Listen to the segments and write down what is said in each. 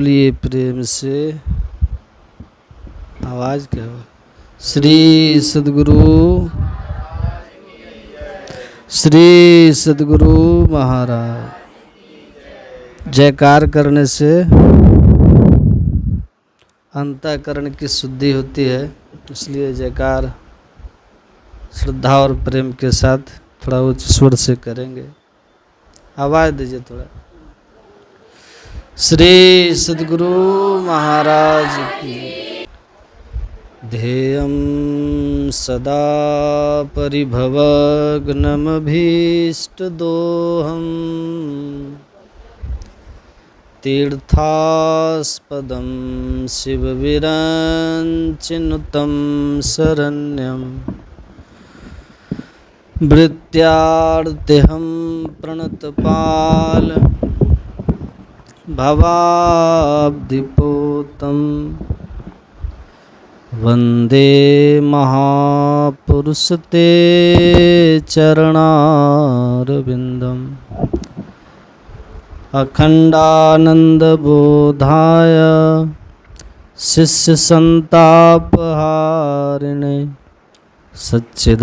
बोलिए प्रेम से। आवाज क्या हो? श्री सद्गुरु, श्री सद्गुरु महाराज। जयकार करने से अंतःकरण की शुद्धि होती है, इसलिए जयकार श्रद्धा और प्रेम के साथ थोड़ा उच्च स्वर से करेंगे। आवाज दीजिए थोड़ा। श्री सद्गुरु महाराज की। ध्येयं सदा परिभवग्नमभीष्टदोहम् तीर्थास्पदं शिवविरञ्चिनुतं शरण्यं भृत्यार्तिहं प्रणतपाल भवाब्धिपोतम् वन्दे महापुरुष ते चरणारविन्दम् अखण्डानन्दबोधाय शिष्यसन्तापहारिणे सच्चिदानन्दरूपाय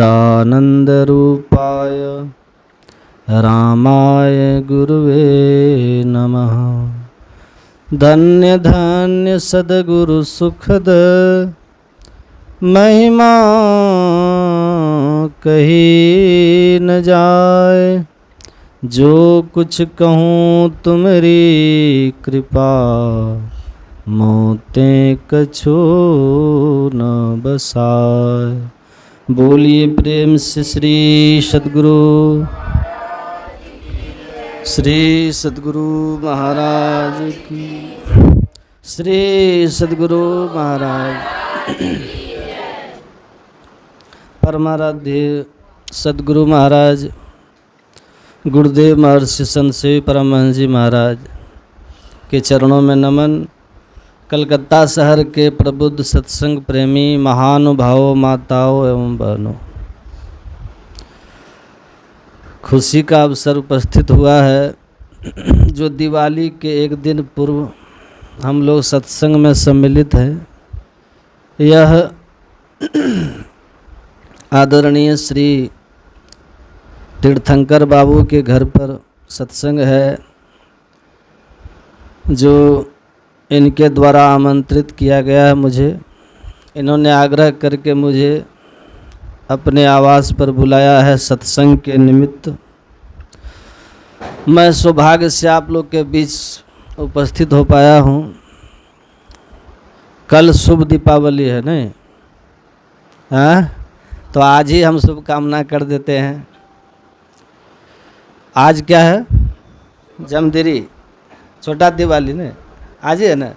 रामाय गुरुवे नमः। धन्य धन्य सद्गुरु सुखद महिमा कही न जाए, जो कुछ कहूँ तुम्हारी कृपा मोते कछू न बसाए। बोलिए प्रेम से श्री सद्गुरु, श्री सद्गुरु महाराज की। श्री सद्गुरु महाराज। परमाराध्य सद्गुरु महाराज गुरुदेव महर्षि संत सेवी परमहंस जी महाराज के चरणों में नमन। कलकत्ता शहर के प्रबुद्ध सत्संग प्रेमी महानुभावों, माताओं एवं बहनों, खुशी का अवसर उपस्थित हुआ है। जो दिवाली के एक दिन पूर्व हम लोग सत्संग में सम्मिलित हैं, यह आदरणीय श्री तीर्थंकर बाबू के घर पर सत्संग है, जो इनके द्वारा आमंत्रित किया गया है मुझे। इन्होंने आग्रह करके मुझे अपने आवास पर बुलाया है सत्संग के निमित्त। मैं सौभाग्य से आप लोग के बीच उपस्थित हो पाया हूँ। कल शुभ दीपावली है नहीं? हाँ, तो आज ही हम शुभकामना कर देते हैं। आज क्या है? जमदिरी, छोटा दिवाली ने आज ही है ना।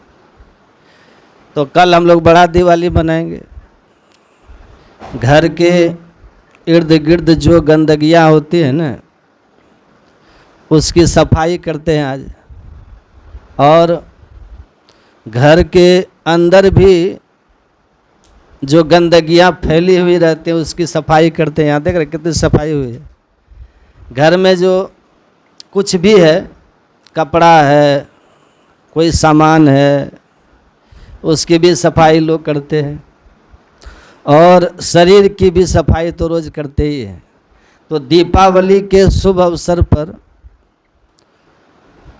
तो कल हम लोग बड़ा दिवाली मनाएंगे। घर के इर्द गिर्द जो गंदगियाँ होती है ना, उसकी सफाई करते हैं आज। और घर के अंदर भी जो गंदगियाँ फैली हुई रहती हैं, उसकी सफाई करते हैं। यहाँ देख रहे कितनी सफाई हुई है। घर में जो कुछ भी है, कपड़ा है, कोई सामान है, उसकी भी सफाई लोग करते हैं। और शरीर की भी सफाई तो रोज़ करते ही हैं। तो दीपावली के शुभ अवसर पर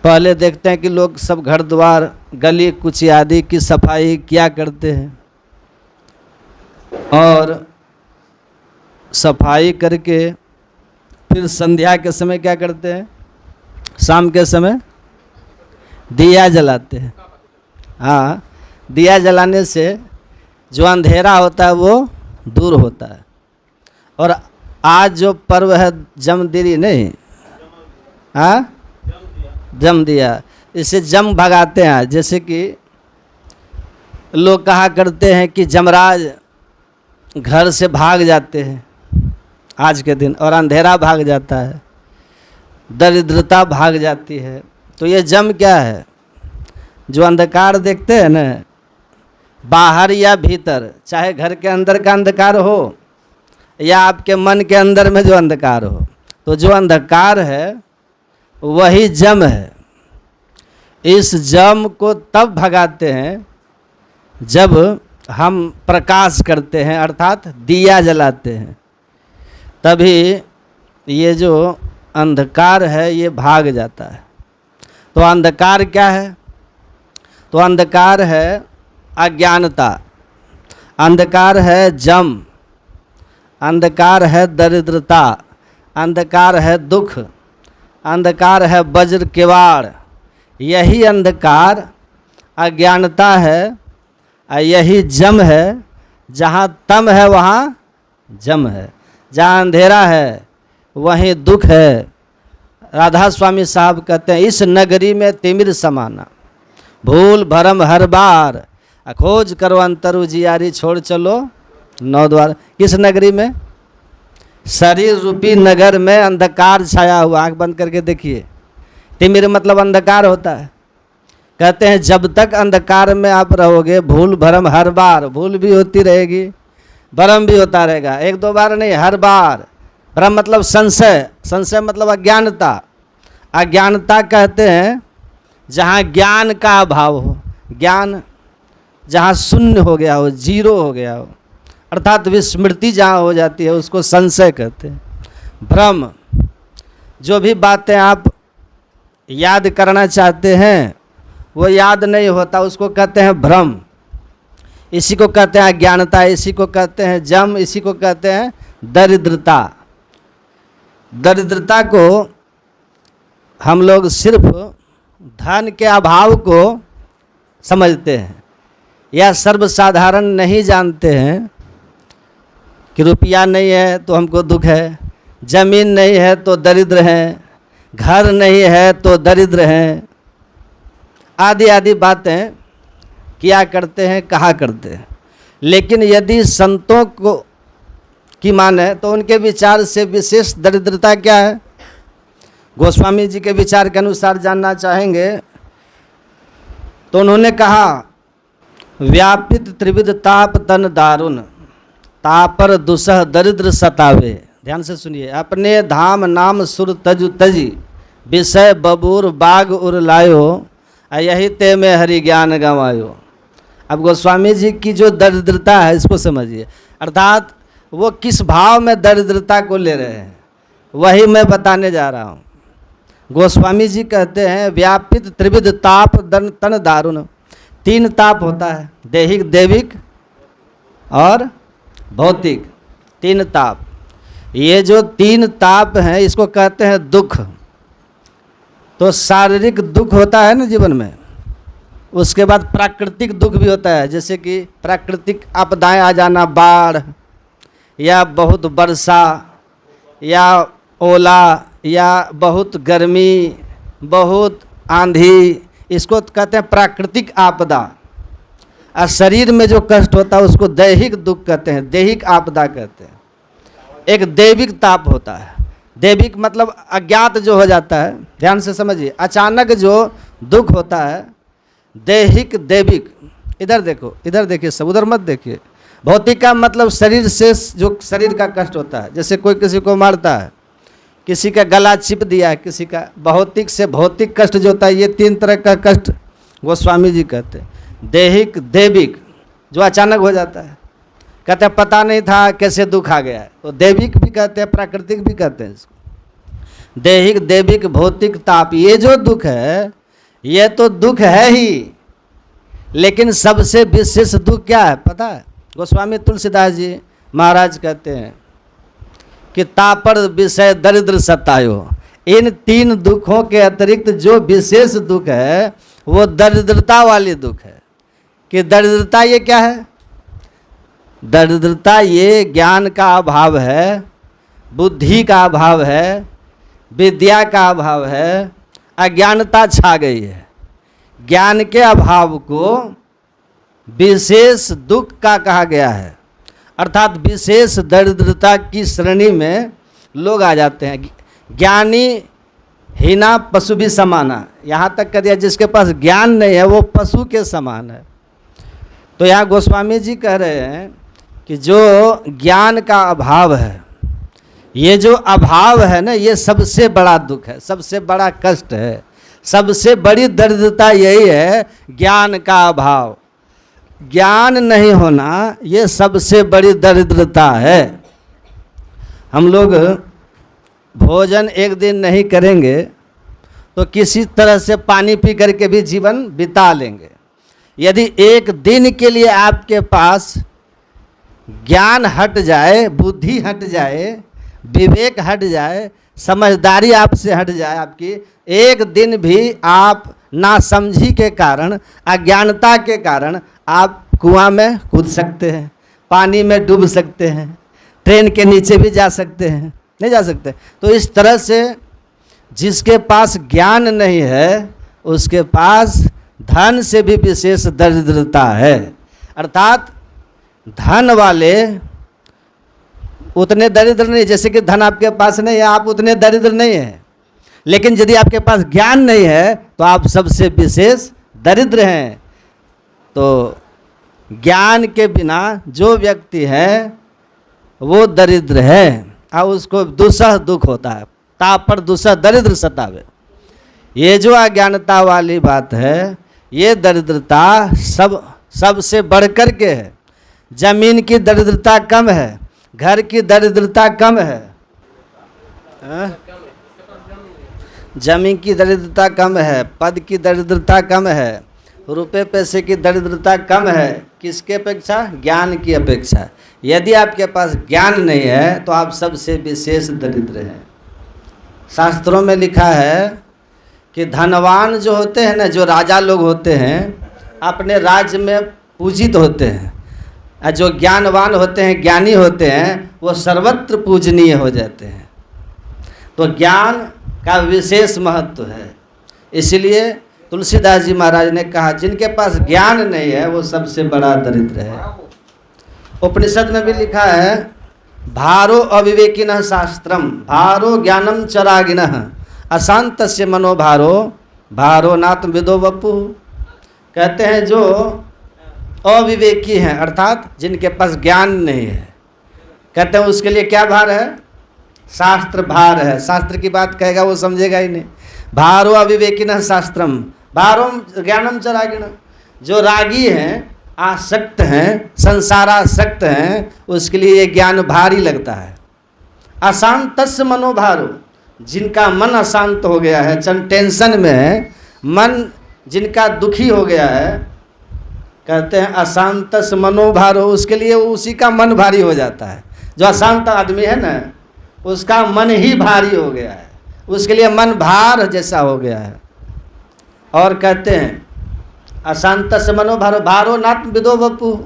पहले देखते हैं कि लोग सब घर द्वार, गली कुची आदि की सफाई क्या करते हैं। और सफाई करके फिर संध्या के समय क्या करते हैं? शाम के समय दिया जलाते हैं। हाँ, दिया जलाने से जो अंधेरा होता है वो दूर होता है। और आज जो पर्व है जमदिरी नहीं, हाँ, जम दिया, इसे जम भगाते हैं। जैसे कि लोग कहा करते हैं कि जमराज घर से भाग जाते हैं आज के दिन, और अंधेरा भाग जाता है, दरिद्रता भाग जाती है। तो ये जम क्या है? जो अंधकार देखते हैं ना, बाहर या भीतर, चाहे घर के अंदर का अंधकार हो या आपके मन के अंदर में जो अंधकार हो, तो जो अंधकार है वही जम है। इस जम को तब भगाते हैं जब हम प्रकाश करते हैं, अर्थात दिया जलाते हैं, तभी ये जो अंधकार है ये भाग जाता है। तो अंधकार क्या है? तो अंधकार है अज्ञानता, अंधकार है जम, अंधकार है दरिद्रता, अंधकार है दुख, अंधकार है वज्र किवाड़। यही अंधकार अज्ञानता है और यही जम है। जहाँ तम है वहाँ जम है, जहाँ अंधेरा है वहीं दुख है। राधा स्वामी साहब कहते हैं, इस नगरी में तिमिर समाना, भूल भरम हर बार, खोज करो अंतर उजियारी, छोड़ चलो नौ द्वार। किस नगरी में? शरीर रूपी नगर में अंधकार छाया हुआ। आंख बंद करके देखिए, तिमिर मतलब अंधकार होता है। कहते हैं जब तक अंधकार में आप रहोगे, भूल भरम हर बार, भूल भी होती रहेगी, भरम भी होता रहेगा। एक दो बार नहीं, हर बार। भ्रम मतलब संशय, संशय मतलब अज्ञानता। अज्ञानता कहते हैं जहाँ ज्ञान का अभाव हो, ज्ञान जहाँ शून्य हो गया हो, जीरो हो गया हो, अर्थात विस्मृति जहाँ हो जाती है उसको संशय कहते हैं। भ्रम, जो भी बातें आप याद करना चाहते हैं वो याद नहीं होता, उसको कहते हैं भ्रम। इसी को कहते हैं अज्ञानता, इसी को कहते हैं जम, इसी को कहते हैं दरिद्रता। दरिद्रता को हम लोग सिर्फ धन के अभाव को समझते हैं या सर्वसाधारण नहीं जानते हैं कि रुपया नहीं है तो हमको दुख है, जमीन नहीं है तो दरिद्र हैं, घर नहीं है तो दरिद्र हैं, आदि आदि बातें किया करते हैं, कहा करते हैं। लेकिन यदि संतों को की माने तो उनके विचार से विशेष दरिद्रता क्या है? गोस्वामी जी के विचार के अनुसार जानना चाहेंगे तो उन्होंने कहा, व्यापित त्रिविध ताप तन दारुण, तापर दुसह दरिद्र सतावे। ध्यान से सुनिए, अपने धाम नाम सुर तजु तजी, विषय बबूर बाग उर लायो, यही ते में हरि ज्ञान गंवायो। अब गोस्वामी जी की जो दरिद्रता है इसको समझिए, अर्थात वो किस भाव में दरिद्रता को ले रहे हैं वही मैं बताने जा रहा हूँ। गोस्वामी जी कहते हैं व्यापित त्रिविध ताप तन दारुण। तीन ताप होता है, दैहिक, दैविक और भौतिक, तीन ताप। ये जो तीन ताप हैं इसको कहते हैं दुख। तो शारीरिक दुख होता है ना जीवन में, उसके बाद प्राकृतिक दुख भी होता है, जैसे कि प्राकृतिक आपदाएं आ जाना, बाढ़ या बहुत वर्षा या ओला या बहुत गर्मी, बहुत आंधी, इसको कहते हैं प्राकृतिक आपदा। और शरीर में जो कष्ट होता है उसको दैहिक दुख कहते हैं, दैहिक आपदा कहते हैं। एक दैविक ताप होता है, दैविक मतलब अज्ञात जो हो जाता है, ध्यान से समझिए, अचानक जो दुख होता है, दैहिक दैविक। इधर देखो, इधर देखिए, सब उधर मत देखिए। भौतिक का मतलब शरीर से जो शरीर का कष्ट होता है, जैसे कोई किसी को मारता है, किसी का गला चिप दिया, किसी का। भौतिक से भौतिक कष्ट जो होता है, ये तीन तरह का कष्ट गोस्वामी जी कहते हैं। दैहिक दैविक जो अचानक हो जाता है, कहते हैं पता नहीं था कैसे दुख आ गया है, तो दैविक भी कहते हैं, प्राकृतिक भी कहते हैं इसको। दैहिक दैविक भौतिक ताप, ये जो दुख है ये तो दुख है ही, लेकिन सबसे विशेष दुख क्या है पता है? गोस्वामी तुलसीदास जी महाराज कहते हैं कि तापर विषय दरिद्र सतायो। इन तीन दुखों के अतिरिक्त जो विशेष दुख है वो दरिद्रता वाली दुख है। कि दरिद्रता ये क्या है? दरिद्रता ये ज्ञान का अभाव है, बुद्धि का अभाव है, विद्या का अभाव है, अज्ञानता छा गई है। ज्ञान के अभाव को विशेष दुख का कहा गया है, अर्थात विशेष दरिद्रता की श्रेणी में लोग आ जाते हैं। ज्ञानी हीना पशु भी समाना, यहाँ तक कह दिया जिसके पास ज्ञान नहीं है वो पशु के समान है। तो यहाँ गोस्वामी जी कह रहे हैं कि जो ज्ञान का अभाव है, ये जो अभाव है ना, ये सबसे बड़ा दुख है, सबसे बड़ा कष्ट है, सबसे बड़ी दरिद्रता यही है, ज्ञान का अभाव। ज्ञान नहीं होना ये सबसे बड़ी दरिद्रता है। हम लोग भोजन एक दिन नहीं करेंगे तो किसी तरह से पानी पी करके भी जीवन बिता लेंगे। यदि एक दिन के लिए आपके पास ज्ञान हट जाए, बुद्धि हट जाए, विवेक हट जाए, समझदारी आपसे हट जाए, आपकी एक दिन भी आप नासमझी के कारण, अज्ञानता के कारण आप कुआं में कूद सकते हैं, पानी में डूब सकते हैं, ट्रेन के नीचे भी जा सकते हैं, नहीं जा सकते। तो इस तरह से जिसके पास ज्ञान नहीं है उसके पास धन से भी विशेष दरिद्रता है। अर्थात धन वाले उतने दरिद्र नहीं, जैसे कि धन आपके पास नहीं है आप उतने दरिद्र नहीं हैं, लेकिन यदि आपके पास ज्ञान नहीं है तो आप सबसे विशेष दरिद्र हैं। तो ज्ञान के बिना जो व्यक्ति है वो दरिद्र है और उसको दुसह दुख होता है, तापर दुसह दरिद्र सतावे। ये जो अज्ञानता वाली बात है, ये दरिद्रता सबसे बढ़कर के है। जमीन की दरिद्रता कम है, घर की दरिद्रता कम है, जमीन की दरिद्रता कम है, पद की दरिद्रता कम है, रुपए पैसे की दरिद्रता कम है। किसके अपेक्षा? ज्ञान की अपेक्षा। यदि आपके पास ज्ञान नहीं है तो आप सबसे विशेष दरिद्र हैं। शास्त्रों में लिखा है कि धनवान जो होते हैं ना, जो राजा लोग होते हैं, अपने राज्य में पूजित होते हैं, और जो ज्ञानवान होते हैं, ज्ञानी होते हैं, वो सर्वत्र पूजनीय हो जाते हैं। तो ज्ञान का विशेष महत्व है। इसलिए तुलसीदास जी महाराज ने कहा जिनके पास ज्ञान नहीं है वो सबसे बड़ा दरिद्र है। उपनिषद में भी लिखा है भारो अविवेकिनः शास्त्रम भारो ज्ञानम चरागिनः अशांतस्य मनोभारो भारो नात्म विदो वपु। कहते हैं जो अविवेकी हैं, अर्थात जिनके पास ज्ञान नहीं है, कहते हैं उसके लिए क्या भार है? शास्त्र भार है। शास्त्र की बात कहेगा वो समझेगा ही नहीं। भारो अविवेकिनः शास्त्रम भारो ज्ञानम चरागिनः। जो रागी हैं, आसक्त हैं, संसारासक्त हैं, उसके लिए ये ज्ञान भारी लगता है। अशांतस्य मनोभारो, जिनका मन अशांत हो गया है, टेंशन में है, मन जिनका दुखी हो गया है, कहते हैं अशांतस्य मनोभारो, उसके लिए उसी का मन भारी हो जाता है। जो अशांत आदमी है ना, उसका मन ही भारी हो गया है, उसके लिए मन भार जैसा हो गया है। और कहते हैं अशांतस्य मनोभारो भारो नात्म विदो वपु।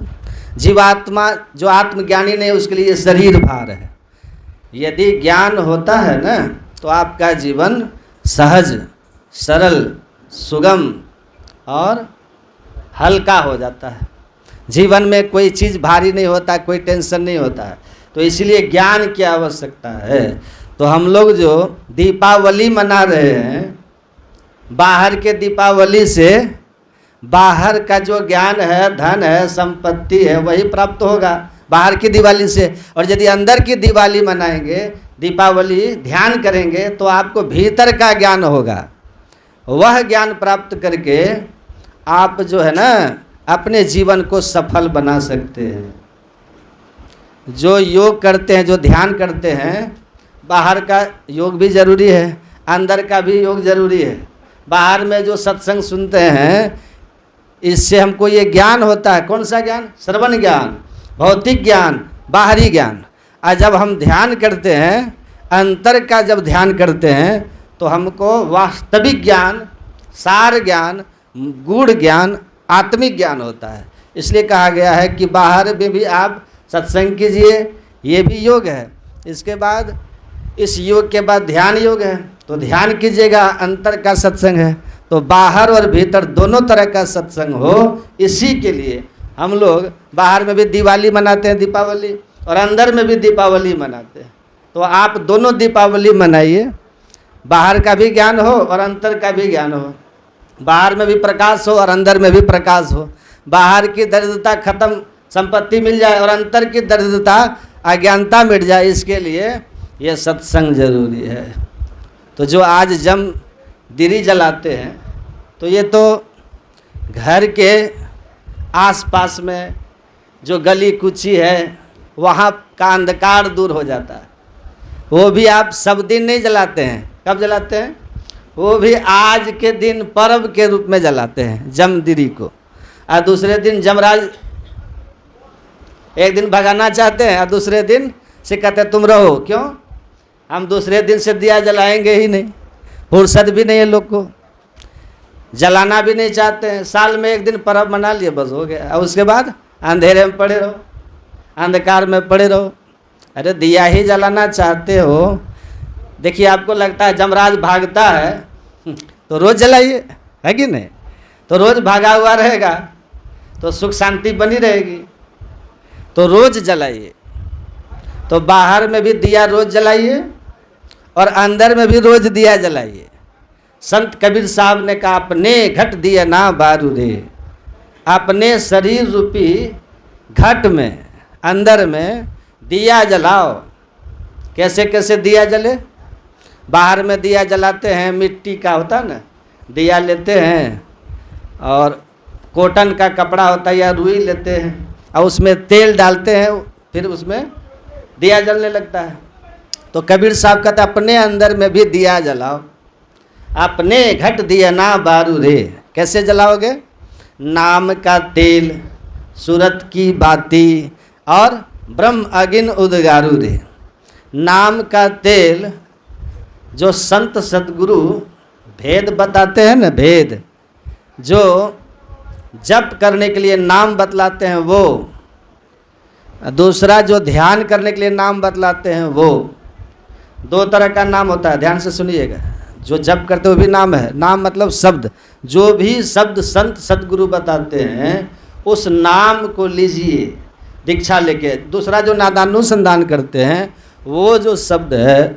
जीवात्मा जो आत्मज्ञानी नहीं उसके लिए शरीर भार है। यदि ज्ञान होता है ना तो आपका जीवन सहज, सरल, सुगम और हल्का हो जाता है। जीवन में कोई चीज़ भारी नहीं होता, कोई टेंशन नहीं होता है। तो इसलिए ज्ञान की आवश्यकता है। तो हम लोग जो दीपावली मना रहे हैं, बाहर के दीपावली से बाहर का जो ज्ञान है, धन है, संपत्ति है, वही प्राप्त होगा बाहर की दिवाली से। और यदि अंदर की दिवाली मनाएंगे, दीपावली ध्यान करेंगे, तो आपको भीतर का ज्ञान होगा। वह ज्ञान प्राप्त करके आप जो है ना अपने जीवन को सफल बना सकते हैं। जो योग करते हैं, जो ध्यान करते हैं, बाहर का योग भी जरूरी है, अंदर का भी योग जरूरी है। बाहर में जो सत्संग सुनते हैं, इससे हमको ये ज्ञान होता है। कौन सा ज्ञान? श्रवण ज्ञान, भौतिक ज्ञान, बाहरी ज्ञान। और जब हम ध्यान करते हैं, अंतर का जब ध्यान करते हैं, तो हमको वास्तविक ज्ञान, सार ज्ञान, गूढ़ ज्ञान, आत्मिक ज्ञान होता है। इसलिए कहा गया है कि बाहर में भी आप सत्संग कीजिए, ये भी योग है। इसके बाद इस योग के बाद ध्यान योग है, तो ध्यान कीजिएगा, अंतर का सत्संग है। तो बाहर और भीतर दोनों तरह का सत्संग हो, इसी के लिए हम लोग बाहर में भी दिवाली मनाते हैं, दीपावली, और अंदर में भी दीपावली मनाते हैं। तो आप दोनों दीपावली मनाइए, बाहर का भी ज्ञान हो और अंतर का भी ज्ञान हो। बाहर में भी प्रकाश हो और अंदर में भी प्रकाश हो। बाहर की दरिद्रता खत्म, संपत्ति मिल जाए, और अंतर की दरिद्रता, अज्ञानता मिट जाए। इसके लिए ये सत्संग जरूरी है। तो जो आज दिरी जलाते हैं तो ये तो घर के आसपास में जो गली कुची है वहाँ का अंधकार दूर हो जाता है। वो भी आप सब दिन नहीं जलाते हैं, कब जलाते हैं? वो भी आज के दिन पर्व के रूप में जलाते हैं जमदिरी को, और दूसरे दिन जमराज एक दिन भगाना चाहते हैं और दूसरे दिन से कहते हैं तुम रहो। क्यों? हम दूसरे दिन से दिया जलाएंगे ही नहीं, फुर्सत भी नहीं है लोग को, जलाना भी नहीं चाहते हैं। साल में एक दिन पर्व मना लिए बस हो गया, और उसके बाद अंधेरे में पड़े रहो, अंधकार में पड़े रहो। अरे दिया ही जलाना चाहते हो, देखिए आपको लगता है जमराज भागता है तो रोज़ जलाइए, है कि नहीं? तो रोज़ भागा हुआ रहेगा तो सुख शांति बनी रहेगी, तो रोज़ जलाइए। तो बाहर में भी दिया रोज़ जलाइए और अंदर में भी रोज़ दिया जलाइए। संत कबीर साहब ने कहा अपने घट दिया ना बारू रे, अपने शरीर रूपी घट में अंदर में दिया जलाओ। कैसे कैसे दिया जले? बाहर में दिया जलाते हैं, मिट्टी का होता है ना, दिया लेते हैं और कॉटन का कपड़ा होता है या रुई लेते हैं और उसमें तेल डालते हैं, फिर उसमें दिया जलने लगता है। तो कबीर साहब कहते अपने अंदर में भी दिया जलाओ, अपने घट दिया ना बारू रे। कैसे जलाओगे? नाम का तेल, सूरत की बाती और ब्रह्म अगिन उदगारू रे। नाम का तेल जो संत सतगुरु भेद बताते हैं ना, भेद जो जप करने के लिए नाम बतलाते हैं वो, दूसरा जो ध्यान करने के लिए नाम बतलाते हैं वो। दो तरह का नाम होता है, ध्यान से सुनिएगा। जो जप करते वो भी नाम है, नाम मतलब शब्द, जो भी शब्द संत सतगुरु बताते हैं उस नाम को लीजिए दीक्षा लेके। दूसरा जो नादानुसंधान करते हैं वो जो शब्द है,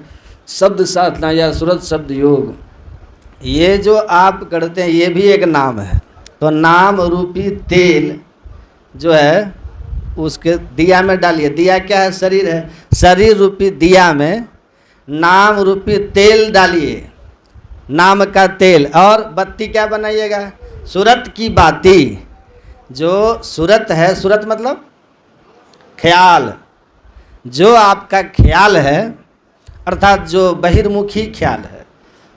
शब्द साधना या सूरत शब्द योग, ये जो आप करते हैं ये भी एक नाम है। तो नाम रूपी तेल जो है उसके दिया में डालिए। दिया क्या है? शरीर है। शरीर रूपी दिया में नाम रूपी तेल डालिए, नाम का तेल। और बत्ती क्या बनाइएगा? सूरत की बाती। जो सूरत है, सूरत मतलब ख्याल, जो आपका ख्याल है अर्थात जो बहिर्मुखी ख्याल है,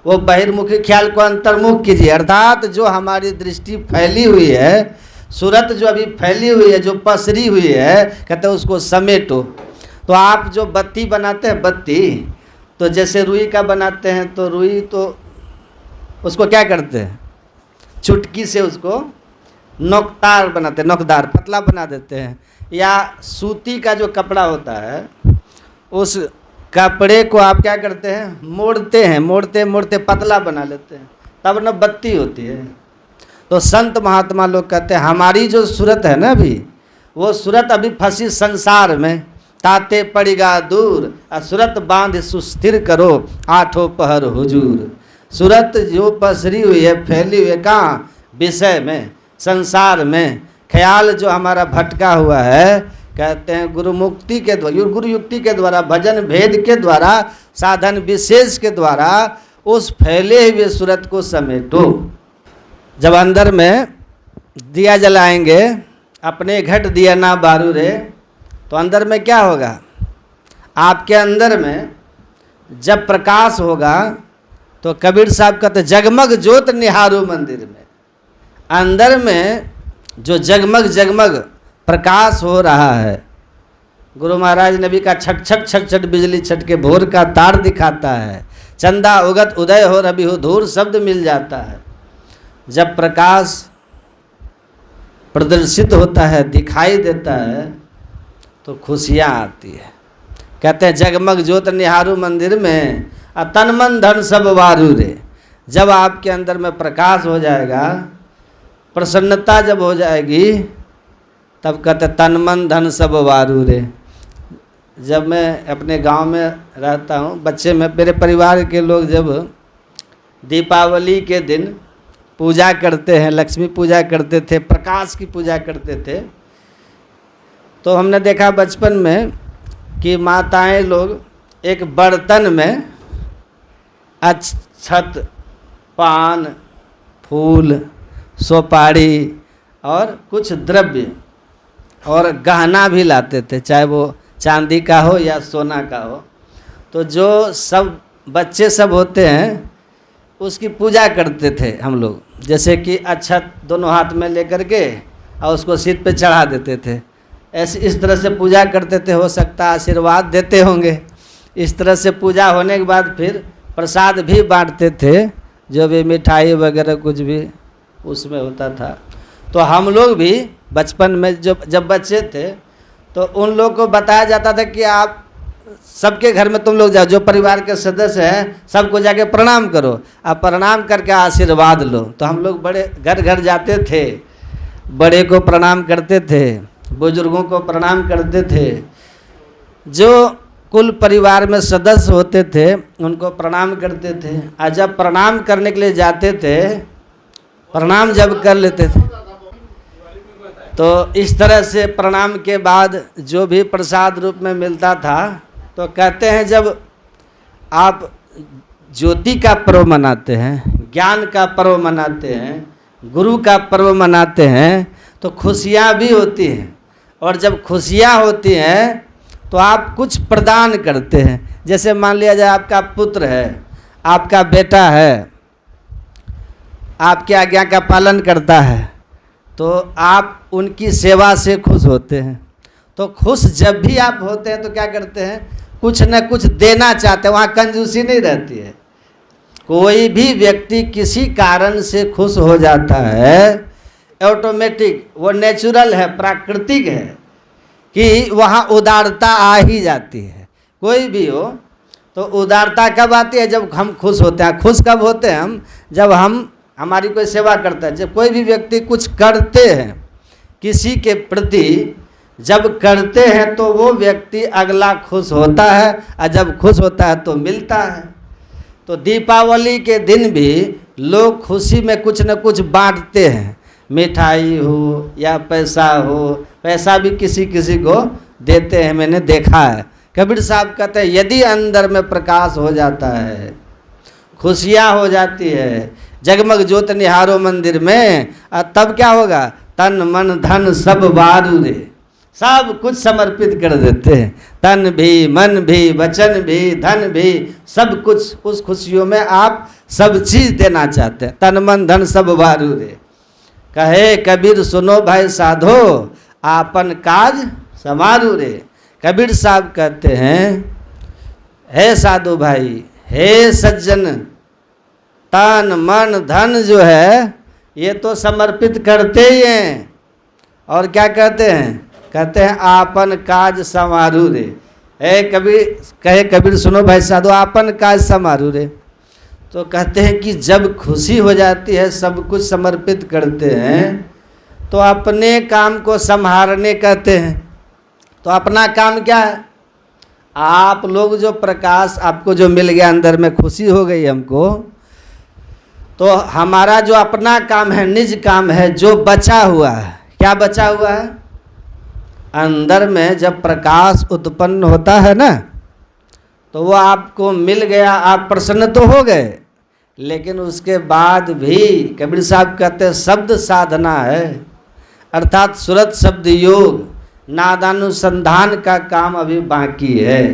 वो बहिर्मुखी ख्याल को अंतर्मुख कीजिए। अर्थात जो हमारी दृष्टि फैली हुई है, सूरत जो अभी फैली हुई है, जो पसरी हुई है, कहते हैं उसको समेटो। तो आप जो बत्ती बनाते हैं, बत्ती तो जैसे रुई का बनाते हैं, तो रुई तो उसको क्या करते हैं? चुटकी से उसको नोकदार बनाते हैं, नोकदार पतला बना देते हैं। या सूती का जो कपड़ा होता है उस कपड़े को आप क्या करते हैं? मोड़ते हैं, मोड़ते मोड़ते पतला बना लेते हैं, तब न बत्ती होती है। तो संत महात्मा लोग कहते हैं हमारी जो सूरत है ना अभी, वो सूरत अभी फंसी संसार में, ताते पड़ेगा दूर सूरत बांध सुस्थिर करो आठों पहर हुजूर। सूरत जो पसरी हुई है, फैली हुई है, कहाँ? विषय में, संसार में। ख्याल जो हमारा भटका हुआ है, कहते हैं गुरु मुक्ति के द्वारा, गुरु युक्ति के द्वारा, भजन भेद के द्वारा, साधन विशेष के द्वारा उस फैले हुए सूरत को समेटो। जब अंदर में दिया जलाएंगे, अपने घट दिया ना बारू रे, तो अंदर में क्या होगा? आपके अंदर में जब प्रकाश होगा तो कबीर साहब कहते जगमग ज्योत निहारो मंदिर में। अंदर में जो जगमग जगमग प्रकाश हो रहा है, गुरु महाराज ने भी कहा छट छट छट छट बिजली छट के भोर का तार दिखाता है, चंदा उगत उदय हो रवि हो धूर शब्द मिल जाता है। जब प्रकाश प्रदर्शित होता है, दिखाई देता है, तो खुशियाँ आती है। कहते हैं जगमग ज्योत निहारू मंदिर में तन मन धन सब वारू रे। जब आपके अंदर में प्रकाश हो जाएगा, प्रसन्नता जब हो जाएगी, तब कहते तन मन धन सब वारू रे। जब मैं अपने गांव में रहता हूँ, बच्चे में मेरे परिवार के लोग जब दीपावली के दिन पूजा करते हैं, लक्ष्मी पूजा करते थे, प्रकाश की पूजा करते थे, तो हमने देखा बचपन में कि माताएं लोग एक बर्तन में अक्षत पान, फूल, सुपारी और कुछ द्रव्य और गहना भी लाते थे, चाहे वो चांदी का हो या सोना का हो। तो जो सब बच्चे सब होते हैं उसकी पूजा करते थे हम लोग, जैसे कि अक्षत दोनों हाथ में लेकर के और उसको सिर पे चढ़ा देते थे। ऐसे इस तरह से पूजा करते थे, हो सकता है आशीर्वाद देते होंगे। इस तरह से पूजा होने के बाद फिर प्रसाद भी बांटते थे, जो भी मिठाई वगैरह कुछ भी उसमें होता था। तो हम लोग भी बचपन में जब बच्चे थे तो उन लोग को बताया जाता था कि आप सबके घर में तुम लोग जाओ, जो परिवार के सदस्य हैं सबको जाके प्रणाम करो, आप प्रणाम करके आशीर्वाद लो। तो हम लोग बड़े घर घर जाते थे, बड़े को प्रणाम करते थे, बुजुर्गों को प्रणाम करते थे, जो कुल परिवार में सदस्य होते थे उनको प्रणाम करते थे। और जब प्रणाम करने के लिए जाते थे, प्रणाम जब कर लेते थे तो इस तरह से प्रणाम के बाद जो भी प्रसाद रूप में मिलता था, तो कहते हैं जब आप ज्योति का पर्व मनाते हैं, ज्ञान का पर्व मनाते हैं, गुरु का पर्व मनाते हैं, तो खुशियाँ भी होती हैं। और जब खुशियाँ होती हैं तो आप कुछ प्रदान करते हैं। जैसे मान लिया जाए आपका पुत्र है, आपका बेटा है, आपकी आज्ञा का पालन करता है, तो आप उनकी सेवा से खुश होते हैं। तो खुश जब भी आप होते हैं तो क्या करते हैं, कुछ न कुछ देना चाहते हैं, वहाँ कंजूसी नहीं रहती है। कोई भी व्यक्ति किसी कारण से खुश हो जाता है, ऑटोमेटिक, वो नेचुरल है, प्राकृतिक है कि वहाँ उदारता आ ही जाती है। कोई भी हो तो उदारता कब आती है, जब हम खुश होते हैं। खुश कब होते हैं हम, जब हमारी कोई सेवा करता है। जब कोई भी व्यक्ति कुछ करते हैं किसी के प्रति, जब करते हैं तो वो व्यक्ति अगला खुश होता है, और जब खुश होता है तो मिलता है। तो दीपावली के दिन भी लोग खुशी में कुछ न कुछ बांटते हैं, मिठाई हो या पैसा हो, पैसा भी किसी किसी को देते हैं, मैंने देखा है। कबीर साहब कहते हैं यदि अंदर में प्रकाश हो जाता है, खुशियाँ हो जाती है, जगमग ज्योत निहारो मंदिर में, तब क्या होगा, तन मन धन सब वारू रे, सब कुछ समर्पित कर देते हैं। तन भी, मन भी, वचन भी, धन भी, सब कुछ उस खुशियों में आप सब चीज़ देना चाहते हैं। तन मन धन सब वारू रे, कहे कबीर सुनो भाई साधो, आपन काज समारू रे। कबीर साहब कहते हैं, हे साधु भाई, हे सज्जन, तन मन धन जो है ये तो समर्पित करते ही हैं, और क्या कहते हैं, कहते हैं आपन काज समारू रे। कहे कबीर सुनो भाई साधु, आपन काज समारू रे। तो कहते हैं कि जब खुशी हो जाती है, सब कुछ समर्पित करते हैं, तो अपने काम को संभालने कहते हैं। तो अपना काम क्या है, आप लोग जो प्रकाश आपको जो मिल गया, अंदर में खुशी हो गई हमको, तो हमारा जो अपना काम है, निज काम है, जो बचा हुआ है, क्या बचा हुआ है, अंदर में जब प्रकाश उत्पन्न होता है ना, तो वो आपको मिल गया, आप प्रसन्न तो हो गए। लेकिन उसके बाद भी कबीर साहब कहते हैं शब्द साधना है, अर्थात सुरत शब्द योग, नादानुसंधान का काम अभी बाकी है।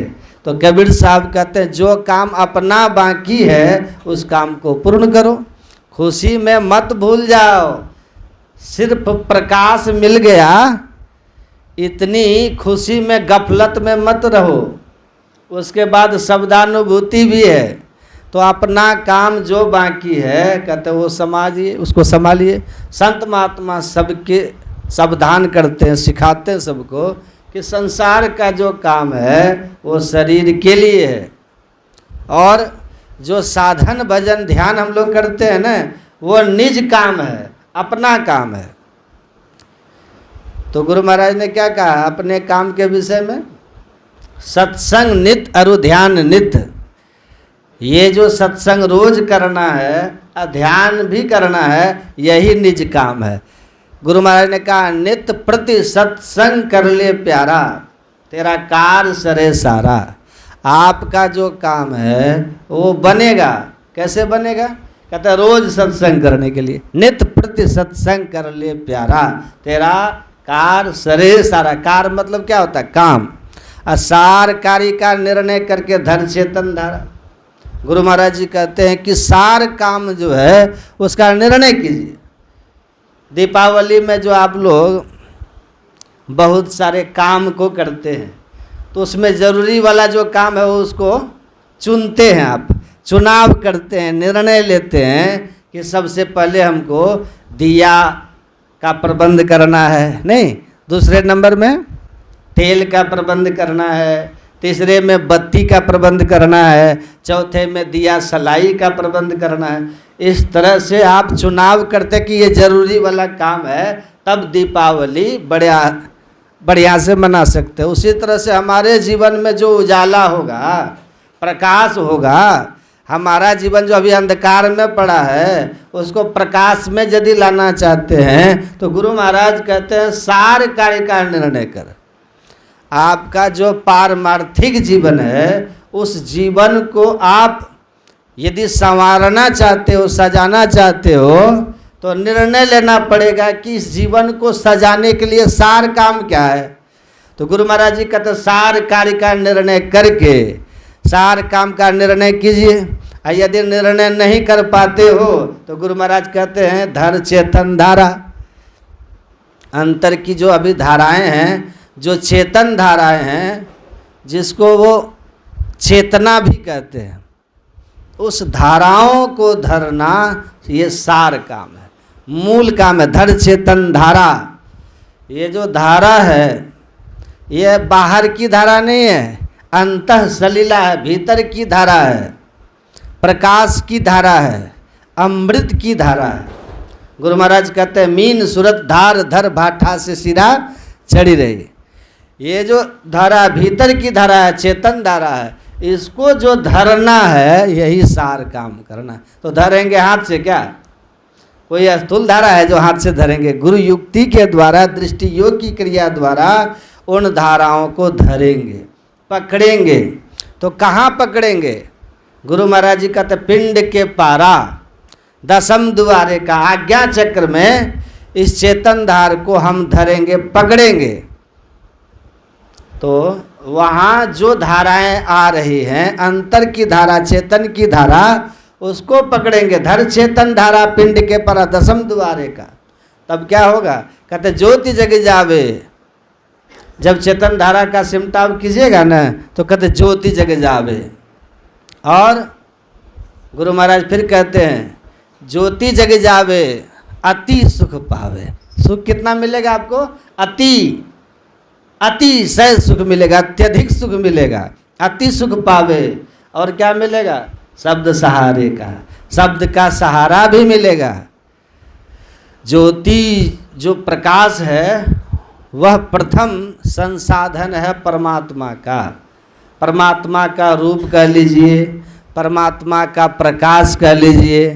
तो कबीर साहब कहते हैं जो काम अपना बाकी है उस काम को पूर्ण करो, खुशी में मत भूल जाओ। सिर्फ प्रकाश मिल गया, इतनी खुशी में गफलत में मत रहो। उसके बाद शब्दानुभूति भी है, तो अपना काम जो बाकी है कहते वो समाजिए, उसको संभालिए। संत महात्मा सबके सावधान करते हैं, सिखाते हैं सबको कि संसार का जो काम है वो शरीर के लिए है, और जो साधन भजन ध्यान हम लोग करते हैं ना, वो निज काम है, अपना काम है। तो गुरु महाराज ने क्या कहा अपने काम के विषय में, सत्संग नित अरु ध्यान नित। ये जो सत्संग रोज करना है और ध्यान भी करना है, यही निज काम है। गुरु महाराज ने कहा नित प्रति सत्संग कर ले प्यारा, तेरा कार सरे सारा। आपका जो काम है वो बनेगा, कैसे बनेगा कहते रोज सत्संग करने के लिए, नित्य प्रति सत्संग कर ले प्यारा, तेरा कार सरे सारा। कार मतलब क्या होता है? काम। असार कार्य का निर्णय करके धर चेतन धारा। गुरु महाराज जी कहते हैं कि सार काम जो है उसका निर्णय कीजिए। दीपावली में जो आप लोग बहुत सारे काम को करते हैं, तो उसमें ज़रूरी वाला जो काम है वो उसको चुनते हैं, आप चुनाव करते हैं, निर्णय लेते हैं कि सबसे पहले हमको दिया का प्रबंध करना है, नहीं, दूसरे नंबर में तेल का प्रबंध करना है, तीसरे में बत्ती का प्रबंध करना है, चौथे में दिया सलाई का प्रबंध करना है। इस तरह से आप चुनाव करते कि ये ज़रूरी वाला काम है, तब दीपावली बढ़िया से मना सकते हैं। उसी तरह से हमारे जीवन में जो उजाला होगा, प्रकाश होगा, हमारा जीवन जो अभी अंधकार में पड़ा है उसको प्रकाश में यदि लाना चाहते हैं तो गुरु महाराज कहते हैं सार कार्य का निर्णय कर। आपका जो पारमार्थिक जीवन है उस जीवन को आप यदि संवारना चाहते हो, सजाना चाहते हो, तो निर्णय लेना पड़ेगा कि इस जीवन को सजाने के लिए सार काम क्या है। तो गुरु महाराज जी कहते सार कार्य का निर्णय करके सार काम का निर्णय कीजिए। और यदि निर्णय नहीं कर पाते हो तो गुरु महाराज कहते हैं धर चेतन धारा। अंतर की जो अभी धाराएं हैं, जो चेतन धाराएं हैं, जिसको वो चेतना भी कहते हैं, उस धाराओं को धरना ये सार काम है, मूल काम है। धर चेतन धारा, ये जो धारा है ये बाहर की धारा नहीं है, अंतः सलीला है, भीतर की धारा है, प्रकाश की धारा है, अमृत की धारा है। गुरु महाराज कहते हैं मीन सूरत धार धर भाठा से सिरा चढ़ी रही। ये जो धारा भीतर की धारा है, चेतन धारा है, इसको जो धरना है यही सार काम करना है। तो धरेंगे हाथ से क्या? कोई स्थूल धारा है जो हाथ से धरेंगे? गुरु युक्ति के द्वारा, दृष्टि योग की क्रिया द्वारा उन धाराओं को धरेंगे, पकड़ेंगे। तो कहाँ पकड़ेंगे? गुरु महाराज जी कहते पिंड के पारा दसम द्वारे का आज्ञा चक्र में इस चेतन धार को हम धरेंगे, पकड़ेंगे। तो वहाँ जो धाराएं आ रही हैं, अंतर की धारा, चेतन की धारा, उसको पकड़ेंगे। धर चेतन धारा पिंड के पारा दसम द्वारे का। तब क्या होगा? कहते ज्योति जग जावे। जब चेतन धारा का सिमटाव कीजिएगा ना तो कहते ज्योति जग जावे। और गुरु महाराज फिर कहते हैं ज्योति जग जावे अति सुख पावे। सुख कितना मिलेगा आपको? अतिशय सुख मिलेगा, अत्यधिक सुख मिलेगा, अति सुख पावे। और क्या मिलेगा? शब्द सहारे का, शब्द का सहारा भी मिलेगा। ज्योति जो प्रकाश है वह प्रथम संसाधन है परमात्मा का। परमात्मा का रूप कह लीजिए, परमात्मा का प्रकाश कह लीजिए,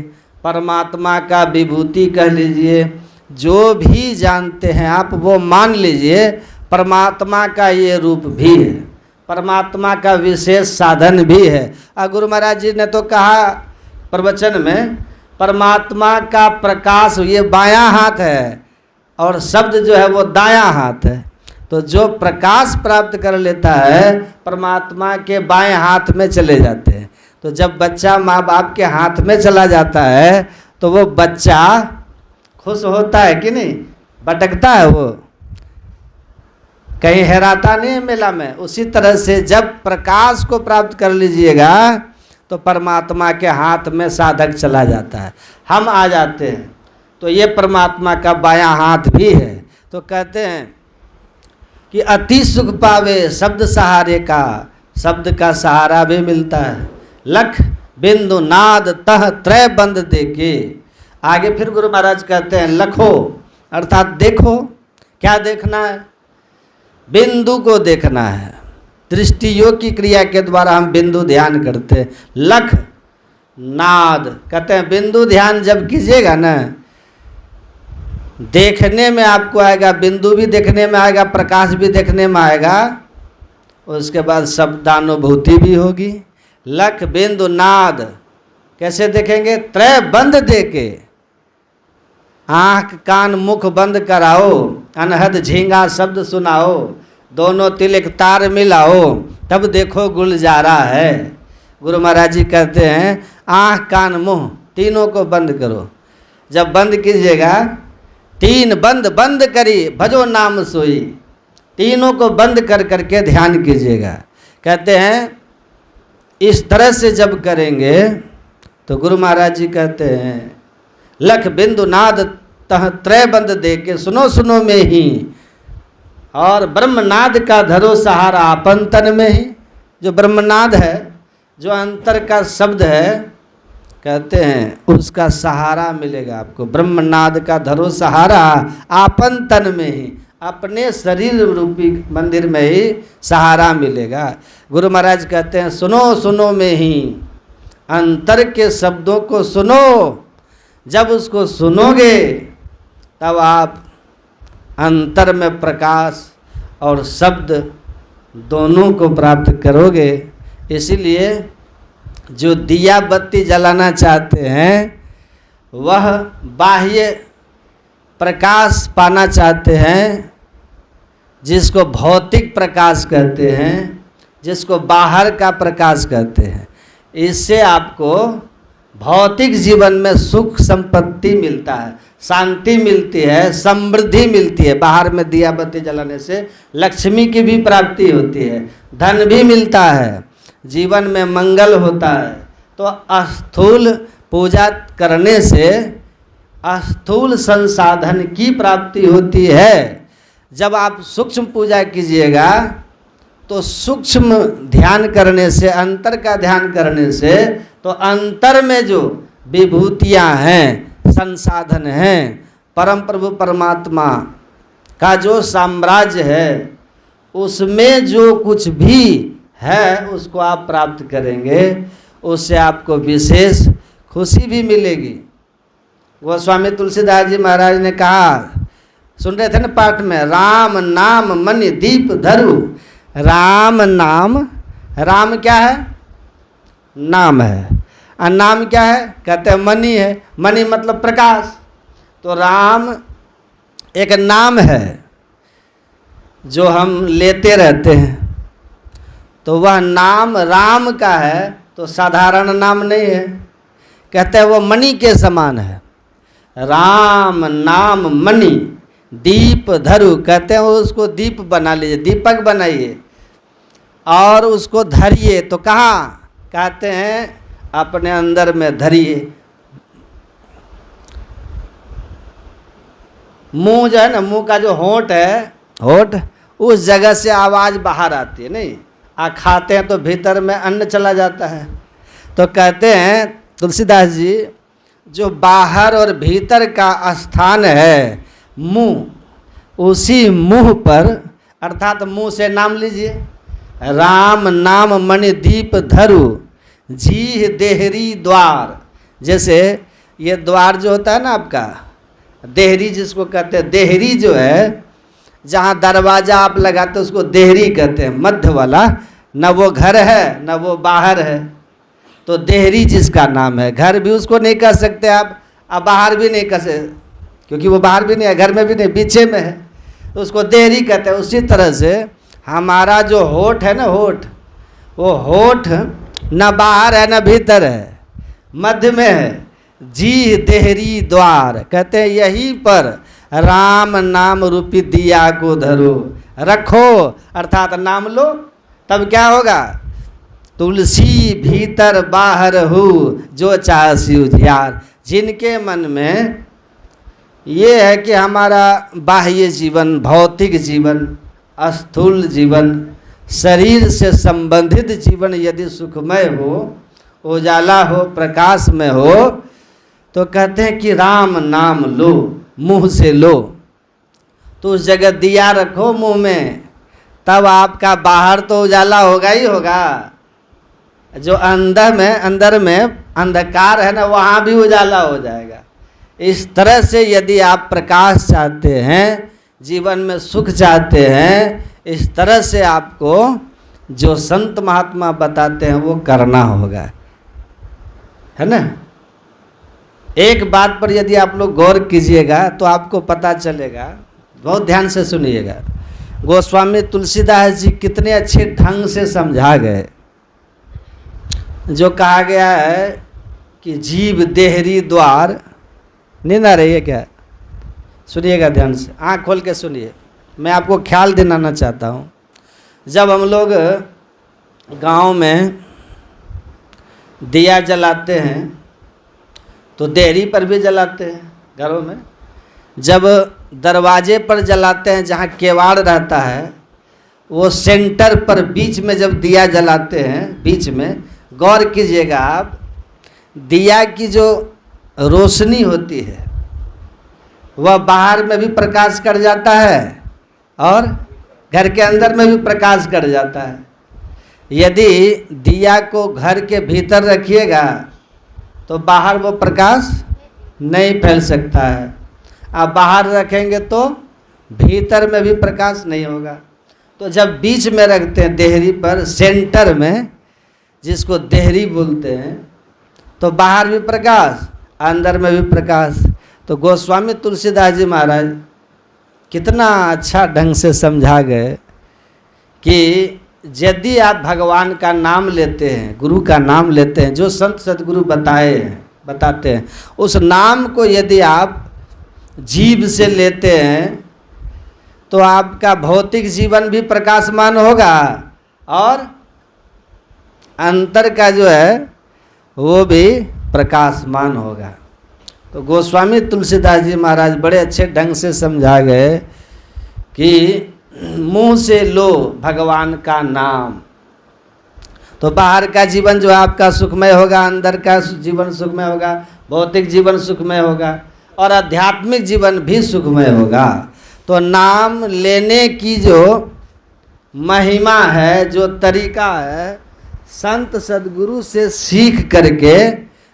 परमात्मा का विभूति कह लीजिए, जो भी जानते हैं आप वो मान लीजिए परमात्मा का ये रूप भी है, परमात्मा का विशेष साधन भी है। और गुरु महाराज जी ने तो कहा प्रवचन में परमात्मा का प्रकाश ये बायां हाथ है और शब्द जो है वो दायां हाथ है। तो जो प्रकाश प्राप्त कर लेता है परमात्मा के बाएं हाथ में चले जाते हैं। तो जब बच्चा माँ बाप के हाथ में चला जाता है तो वो बच्चा खुश होता है कि नहीं? भटकता है, वो कहीं हेराता नहीं है मेला में। उसी तरह से जब प्रकाश को प्राप्त कर लीजिएगा तो परमात्मा के हाथ में साधक चला जाता है, हम आ जाते हैं। तो ये परमात्मा का बायां हाथ भी है। तो कहते हैं कि अति सुख पावे शब्द सहारे का, शब्द का सहारा भी मिलता है। लख बिंदु नाद तह त्रय बंद देके। आगे फिर गुरु महाराज कहते हैं लखो अर्थात देखो। क्या देखना है? बिंदु को देखना है। दृष्टि योग की क्रिया के द्वारा हम बिंदु ध्यान करते हैं। लख नाद कहते हैं बिंदु ध्यान जब कीजिएगा ना, देखने में आपको आएगा, बिंदु भी देखने में आएगा, प्रकाश भी देखने में आएगा, उसके बाद शब्दानुभूति भी होगी। लख बिंदु नाद कैसे देखेंगे? त्रय बंद देके, आंख कान मुख बंद कराओ, अनहद झींगा शब्द सुनाओ, दोनों तिल एक तार मिलाओ, तब देखो गुलजारा है। गुरु महाराज जी कहते हैं आंख कान मुंह तीनों को बंद करो। जब बंद कीजिएगा, तीन बंद करी भजो नाम सोई, तीनों को बंद कर करके ध्यान कीजिएगा। कहते हैं इस तरह से जब करेंगे तो गुरु महाराज जी कहते हैं लख बिंदु नाद तह त्रय बंद दे के सुनो सुनो में ही, और ब्रह्मनाद का धरो सहारा आपन तन में ही। जो ब्रह्मनाद है, जो अंतर का शब्द है, कहते हैं उसका सहारा मिलेगा आपको। ब्रह्मनाद का धरो सहारा आपन तन में ही, अपने शरीर रूपी मंदिर में ही सहारा मिलेगा। गुरु महाराज कहते हैं सुनो सुनो में ही, अंतर के शब्दों को सुनो। जब उसको सुनोगे तब आप अंतर में प्रकाश और शब्द दोनों को प्राप्त करोगे। इसीलिए जो दिया बत्ती जलाना चाहते हैं वह बाह्य प्रकाश पाना चाहते हैं, जिसको भौतिक प्रकाश कहते हैं, जिसको बाहर का प्रकाश कहते हैं। इससे आपको भौतिक जीवन में सुख संपत्ति मिलता है, शांति मिलती है, समृद्धि मिलती है। बाहर में दिया बत्ती जलाने से लक्ष्मी की भी प्राप्ति होती है, धन भी मिलता है, जीवन में मंगल होता है। तो स्थूल पूजा करने से स्थूल संसाधन की प्राप्ति होती है। जब आप सूक्ष्म पूजा कीजिएगा तो सूक्ष्म ध्यान करने से, अंतर का ध्यान करने से, तो अंतर में जो विभूतियाँ हैं, संसाधन हैं, परम प्रभु परमात्मा का जो साम्राज्य है, उसमें जो कुछ भी है उसको आप प्राप्त करेंगे। उससे आपको विशेष खुशी भी मिलेगी। गोस्वामी तुलसीदास जी महाराज ने कहा, सुन रहे थे ना पाठ में, राम नाम मणि दीप धरु। राम नाम, राम क्या है? नाम है। और नाम क्या है? कहते हैं मणि है। मणि मतलब प्रकाश। तो राम एक नाम है जो हम लेते रहते हैं। तो वह नाम राम का है तो साधारण नाम नहीं है। कहते हैं वो मणि के समान है। राम नाम मणि दीप धरु, कहते हैं उसको दीप बना लीजिए, दीपक बनाइए और उसको धरिए। तो कहाँ? कहते हैं अपने अंदर में धरिए। मुंह जो है ना, मुंह का जो होंठ है, होंठ, उस जगह से आवाज़ बाहर आती है। नहीं, खाते हैं तो भीतर में अन्न चला जाता है। तो कहते हैं तुलसीदास जी, जो बाहर और भीतर का स्थान है मुंह, उसी मुंह पर, अर्थात मुंह से नाम लीजिए, राम नाम मणि दीप धरु जी देहरी द्वार। जैसे ये द्वार जो होता है ना आपका, देहरी जिसको कहते हैं, देहरी जो है जहाँ दरवाज़ा आप लगाते हैं उसको देहरी कहते हैं, मध्य वाला। न वो घर है न वो बाहर है, तो देहरी जिसका नाम है। घर भी उसको नहीं कह सकते आप, अब बाहर भी नहीं कह सकते, क्योंकि वो बाहर भी नहीं है, घर में भी नहीं, पीछे में है, तो उसको देहरी कहते हैं। उसी तरह से हमारा जो होठ है ना, होठ, वो होठ न बाहर है न भीतर है, मध्य में है। जी देहरी द्वार, कहते हैं यहीं पर राम नाम रूपी दिया को धरो, रखो, अर्थात नाम लो, तब क्या होगा? तुलसी भीतर बाहर हो जो चाहसी उजियार। जिनके मन में ये है कि हमारा बाह्य जीवन, भौतिक जीवन, स्थूल जीवन, शरीर से संबंधित जीवन यदि सुखमय हो, उजाला हो, प्रकाश में हो, तो कहते हैं कि राम नाम लो, मुंह से लो। तो उस जगह दिया रखो मुंह में, तब आपका बाहर तो उजाला होगा ही होगा। जो अंदर में अंधकार है ना, वहाँ भी उजाला हो जाएगा। इस तरह से यदि आप प्रकाश चाहते हैं, जीवन में सुख चाहते हैं, इस तरह से आपको जो संत महात्मा बताते हैं वो करना होगा। है ना। एक बात पर यदि आप लोग गौर कीजिएगा तो आपको पता चलेगा, बहुत ध्यान से सुनिएगा। गोस्वामी तुलसीदास जी कितने अच्छे ढंग से समझा गए। जो कहा गया है कि जीव देहरी द्वार, नींद आ रही है क्या? सुनिएगा ध्यान से, आँख खोल के सुनिए, मैं आपको ख्याल दिलाना चाहता हूँ। जब हम लोग गांव में दिया जलाते हैं तो देहरी पर भी जलाते हैं घरों में। जब दरवाजे पर जलाते हैं, जहाँ केवाड़ रहता है, वो सेंटर पर बीच में जब दिया जलाते हैं, बीच में गौर कीजिएगा आप, दिया की जो रोशनी होती है वह बाहर में भी प्रकाश कर जाता है और घर के अंदर में भी प्रकाश कर जाता है। यदि दिया को घर के भीतर रखिएगा तो बाहर वो प्रकाश नहीं फैल सकता है। आप बाहर रखेंगे तो भीतर में भी प्रकाश नहीं होगा। तो जब बीच में रखते हैं देहरी पर, सेंटर में, जिसको देहरी बोलते हैं, तो बाहर भी प्रकाश, अंदर में भी प्रकाश। तो गोस्वामी तुलसीदास जी महाराज कितना अच्छा ढंग से समझा गए कि यदि आप भगवान का नाम लेते हैं, गुरु का नाम लेते हैं, जो संत सदगुरु बताते हैं, उस नाम को यदि आप जीव से लेते हैं तो आपका भौतिक जीवन भी प्रकाशमान होगा और अंतर का जो है वो भी प्रकाशमान होगा। तो गोस्वामी तुलसीदास जी महाराज बड़े अच्छे ढंग से समझा गए कि मुंह से लो भगवान का नाम, तो बाहर का जीवन जो है आपका सुखमय होगा, अंदर का जीवन सुखमय होगा, भौतिक जीवन सुखमय होगा और आध्यात्मिक जीवन भी सुखमय होगा। तो नाम लेने की जो महिमा है, जो तरीका है, संत सदगुरु से सीख करके,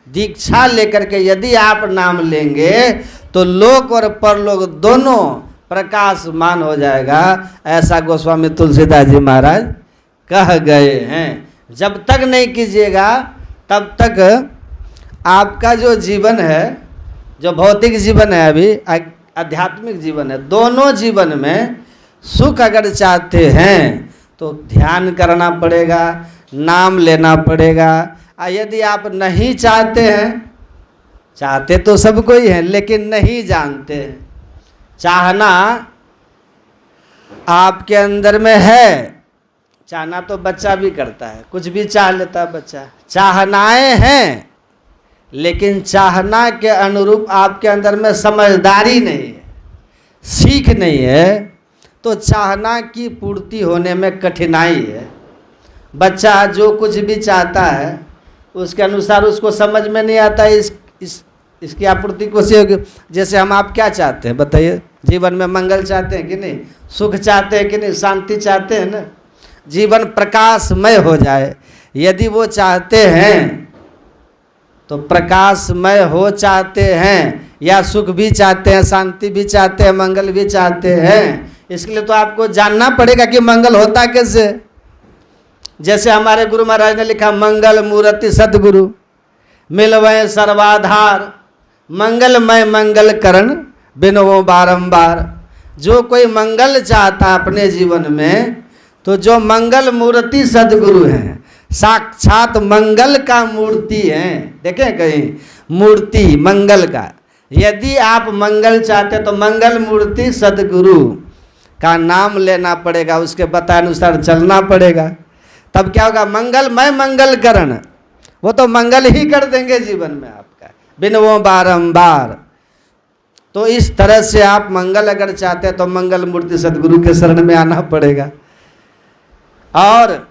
दीक्षा लेकर के यदि आप नाम लेंगे तो लोक और परलोक दोनों प्रकाशमान हो जाएगा। ऐसा गोस्वामी तुलसीदास जी महाराज कह गए हैं। जब तक नहीं कीजिएगा तब तक आपका जो जीवन है, जो भौतिक जीवन है, अभी आध्यात्मिक जीवन है, दोनों जीवन में सुख अगर चाहते हैं तो ध्यान करना पड़ेगा, नाम लेना पड़ेगा। यदि आप नहीं चाहते हैं, चाहते तो सब कोई है लेकिन नहीं जानते हैं, चाहना आपके अंदर में है, चाहना तो बच्चा भी करता है, कुछ भी चाह लेता है बच्चा, चाहनाएं हैं लेकिन चाहना के अनुरूप आपके अंदर में समझदारी नहीं है, सीख नहीं है, तो चाहना की पूर्ति होने में कठिनाई है। बच्चा जो कुछ भी चाहता है उसके अनुसार उसको समझ में नहीं आता है, इसकी आपूर्ति कैसे होगी। जैसे आप क्या चाहते हैं बताइए, जीवन में मंगल चाहते हैं कि नहीं, सुख चाहते हैं कि नहीं, शांति चाहते हैं ना, जीवन प्रकाशमय हो जाए। यदि वो चाहते हैं तो प्रकाशमय हो चाहते हैं, या सुख भी चाहते हैं, शांति भी चाहते हैं, मंगल भी चाहते हैं। इसके लिए तो आपको जानना पड़ेगा कि मंगल होता कैसे। जैसे हमारे गुरु महाराज ने लिखा, मंगल मूर्ति सदगुरु मिलवै सर्वाधार, मंगलमय मंगल करण बिनवो बारंबार। जो कोई मंगल चाहता अपने जीवन में, तो जो मंगल मूर्ति सदगुरु हैं, साक्षात मंगल का मूर्ति हैं। देखें कहीं मूर्ति मंगल का, यदि आप मंगल चाहते तो मंगल मूर्ति सदगुरु का नाम लेना पड़ेगा, उसके बताए अनुसार चलना पड़ेगा। तब क्या होगा, मंगलमय मंगल करण, वो तो मंगल ही कर देंगे जीवन में आपका, बिनवो बारंबार। तो इस तरह से आप मंगल अगर चाहते हैं तो मंगल मूर्ति सदगुरु के शरण में आना पड़ेगा। और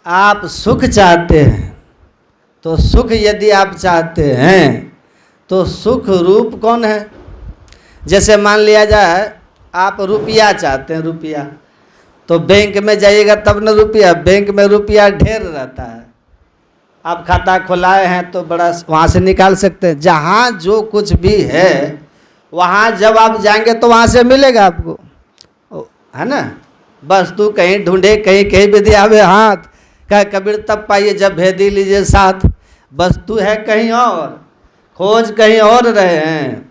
आप सुख चाहते हैं तो सुख यदि आप चाहते हैं तो सुख रूप कौन है। जैसे मान लिया जाए आप रुपया चाहते हैं, रुपया तो बैंक में जाइएगा तब न रुपया, बैंक में रुपया ढेर रहता है। आप खाता खुलाए हैं तो बड़ा वहाँ से निकाल सकते हैं। जहाँ जो कुछ भी है वहाँ जब आप जाएंगे तो वहाँ से मिलेगा आपको, है ना। वस्तु कहीं ढूंढे कहीं कहीं भी दिया हुए हाथ, कह कबीर तब पाइए जब भेदी लीजिए साथ। वस्तु है कहीं और, खोज कहीं और रहे हैं,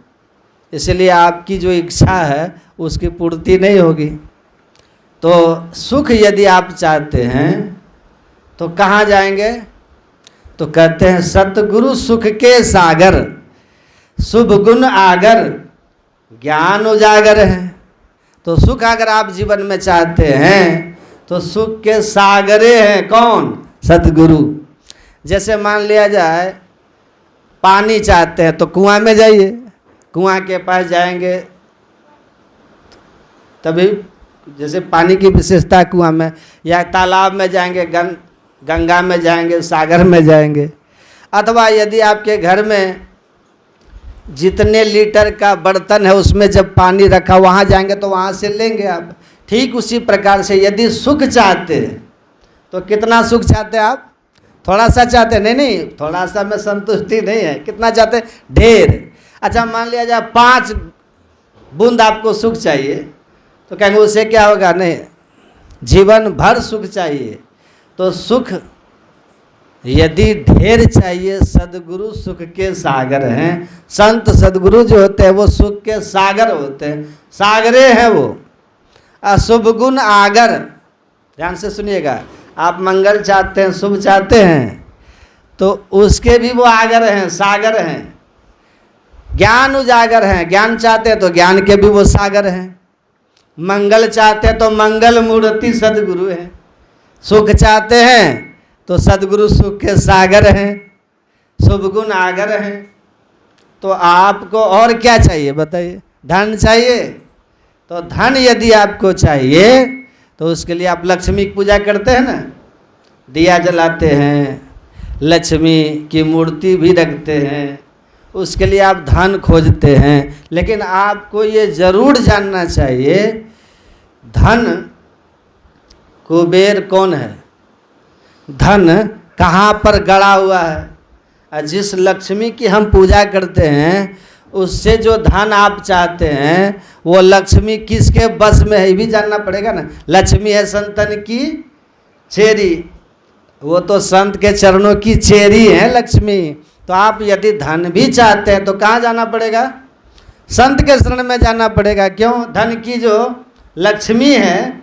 इसलिए आपकी जो इच्छा है उसकी पूर्ति नहीं होगी। तो सुख यदि आप चाहते हैं तो कहाँ जाएंगे? तो कहते हैं सतगुरु सुख के सागर, शुभ गुण आगर, ज्ञान उजागर है। तो सुख अगर आप जीवन में चाहते हैं तो सुख के सागरे हैं कौन? सतगुरु। जैसे मान लिया जाए पानी चाहते हैं तो कुआं में जाइए, कुआं के पास जाएंगे तभी, जैसे पानी की विशेषता कुआं में, या तालाब में जाएंगे, गंगा में जाएंगे, सागर में जाएंगे। अथवा यदि आपके घर में जितने लीटर का बर्तन है उसमें जब पानी रखा वहाँ जाएंगे तो वहाँ से लेंगे आप। ठीक उसी प्रकार से यदि सुख चाहते हैं तो कितना सुख चाहते हैं आप? थोड़ा सा चाहते हैं? नहीं, थोड़ा सा में संतुष्टि नहीं है। कितना चाहते हैं? ढेर। अच्छा मान लिया जाए 5 बूंद आपको सुख चाहिए तो कहेंगे उससे क्या होगा? नहीं, जीवन भर सुख चाहिए। तो सुख यदि ढेर चाहिए, सदगुरु सुख के सागर हैं। संत सदगुरु जो होते हैं वो सुख के सागर होते हैं, सागरे हैं वो। अशुभ गुण आगर, ध्यान से सुनिएगा, आप मंगल चाहते हैं, शुभ चाहते हैं तो उसके भी वो आगर हैं, सागर हैं। ज्ञान उजागर हैं, ज्ञान चाहते हैं तो ज्ञान के भी वो सागर हैं। मंगल चाहते हैं तो मंगल मूर्ति सदगुरु हैं। सुख चाहते हैं तो सदगुरु सुख के सागर हैं, शुभ गुण आगर हैं। तो आपको और क्या चाहिए बताइए? धन चाहिए? तो धन यदि आपको चाहिए तो उसके लिए आप लक्ष्मी की पूजा करते हैं ना, दिया जलाते हैं, लक्ष्मी की मूर्ति भी रखते हैं, उसके लिए आप धन खोजते हैं। लेकिन आपको ये जरूर जानना चाहिए धन कुबेर कौन है, धन कहाँ पर गड़ा हुआ है। और जिस लक्ष्मी की हम पूजा करते हैं उससे जो धन आप चाहते हैं वो लक्ष्मी किसके बस में है ये भी जानना पड़ेगा ना। लक्ष्मी है संतन की चेरी, वो तो संत के चरणों की चेरी है लक्ष्मी। तो आप यदि धन भी चाहते हैं तो कहाँ जाना पड़ेगा? संत के शरण में जाना पड़ेगा। क्यों? धन की जो लक्ष्मी है,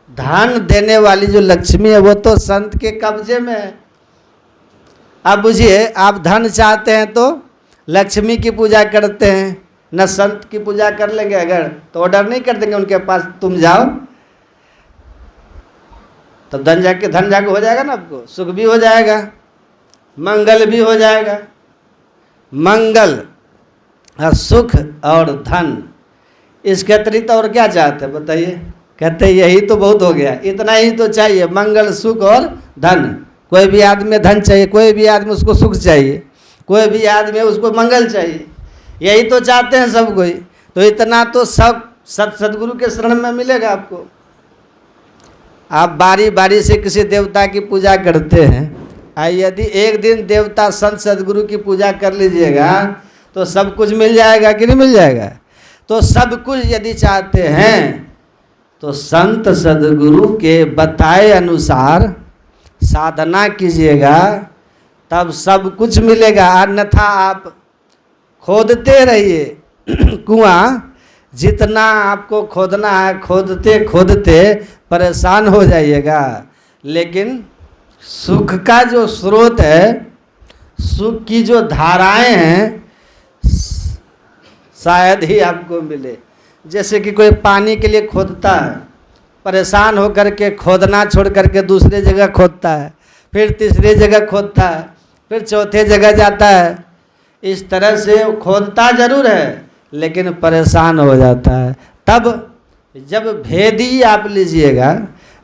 धन देने वाली जो लक्ष्मी है वो तो संत के कब्जे में है। अब बुझिए, आप धन चाहते हैं तो लक्ष्मी की पूजा करते हैं, न संत की पूजा कर लेंगे अगर तो ऑर्डर नहीं कर देंगे उनके पास तुम जाओ, तो धन जाके हो जाएगा ना, आपको सुख भी हो जाएगा, मंगल भी हो जाएगा। मंगल और सुख और धन, इसके अतिरिक्त और क्या चाहते हैं बताइए? कहते हैं यही तो बहुत हो गया, इतना ही तो चाहिए, मंगल सुख और धन। कोई भी आदमी धन चाहिए, कोई भी आदमी उसको सुख चाहिए, कोई भी आदमी उसको मंगल चाहिए, यही तो चाहते हैं सब कोई। तो इतना तो सब सदगुरु के शरण में मिलेगा आपको। आप बारी बारी से किसी देवता की पूजा करते हैं, यदि एक दिन देवता संत सदगुरु की पूजा कर लीजिएगा तो सब कुछ मिल जाएगा कि नहीं मिल जाएगा? तो सब कुछ यदि चाहते हैं तो संत सदगुरु के बताए अनुसार साधना कीजिएगा, तब सब कुछ मिलेगा। अन्यथा आप खोदते रहिए कुआं, जितना आपको खोदना है खोदते खोदते परेशान हो जाइएगा। लेकिन सुख का जो स्रोत है, सुख की जो धाराएं हैं, शायद ही आपको मिले। जैसे कि कोई पानी के लिए खोदता है, परेशान होकर के खोदना छोड़ करके दूसरे जगह खोदता है, फिर तीसरी जगह खोदता है, फिर चौथे जगह जाता है। इस तरह से खोदता जरूर है लेकिन परेशान हो जाता है। तब जब भेदी आप लीजिएगा,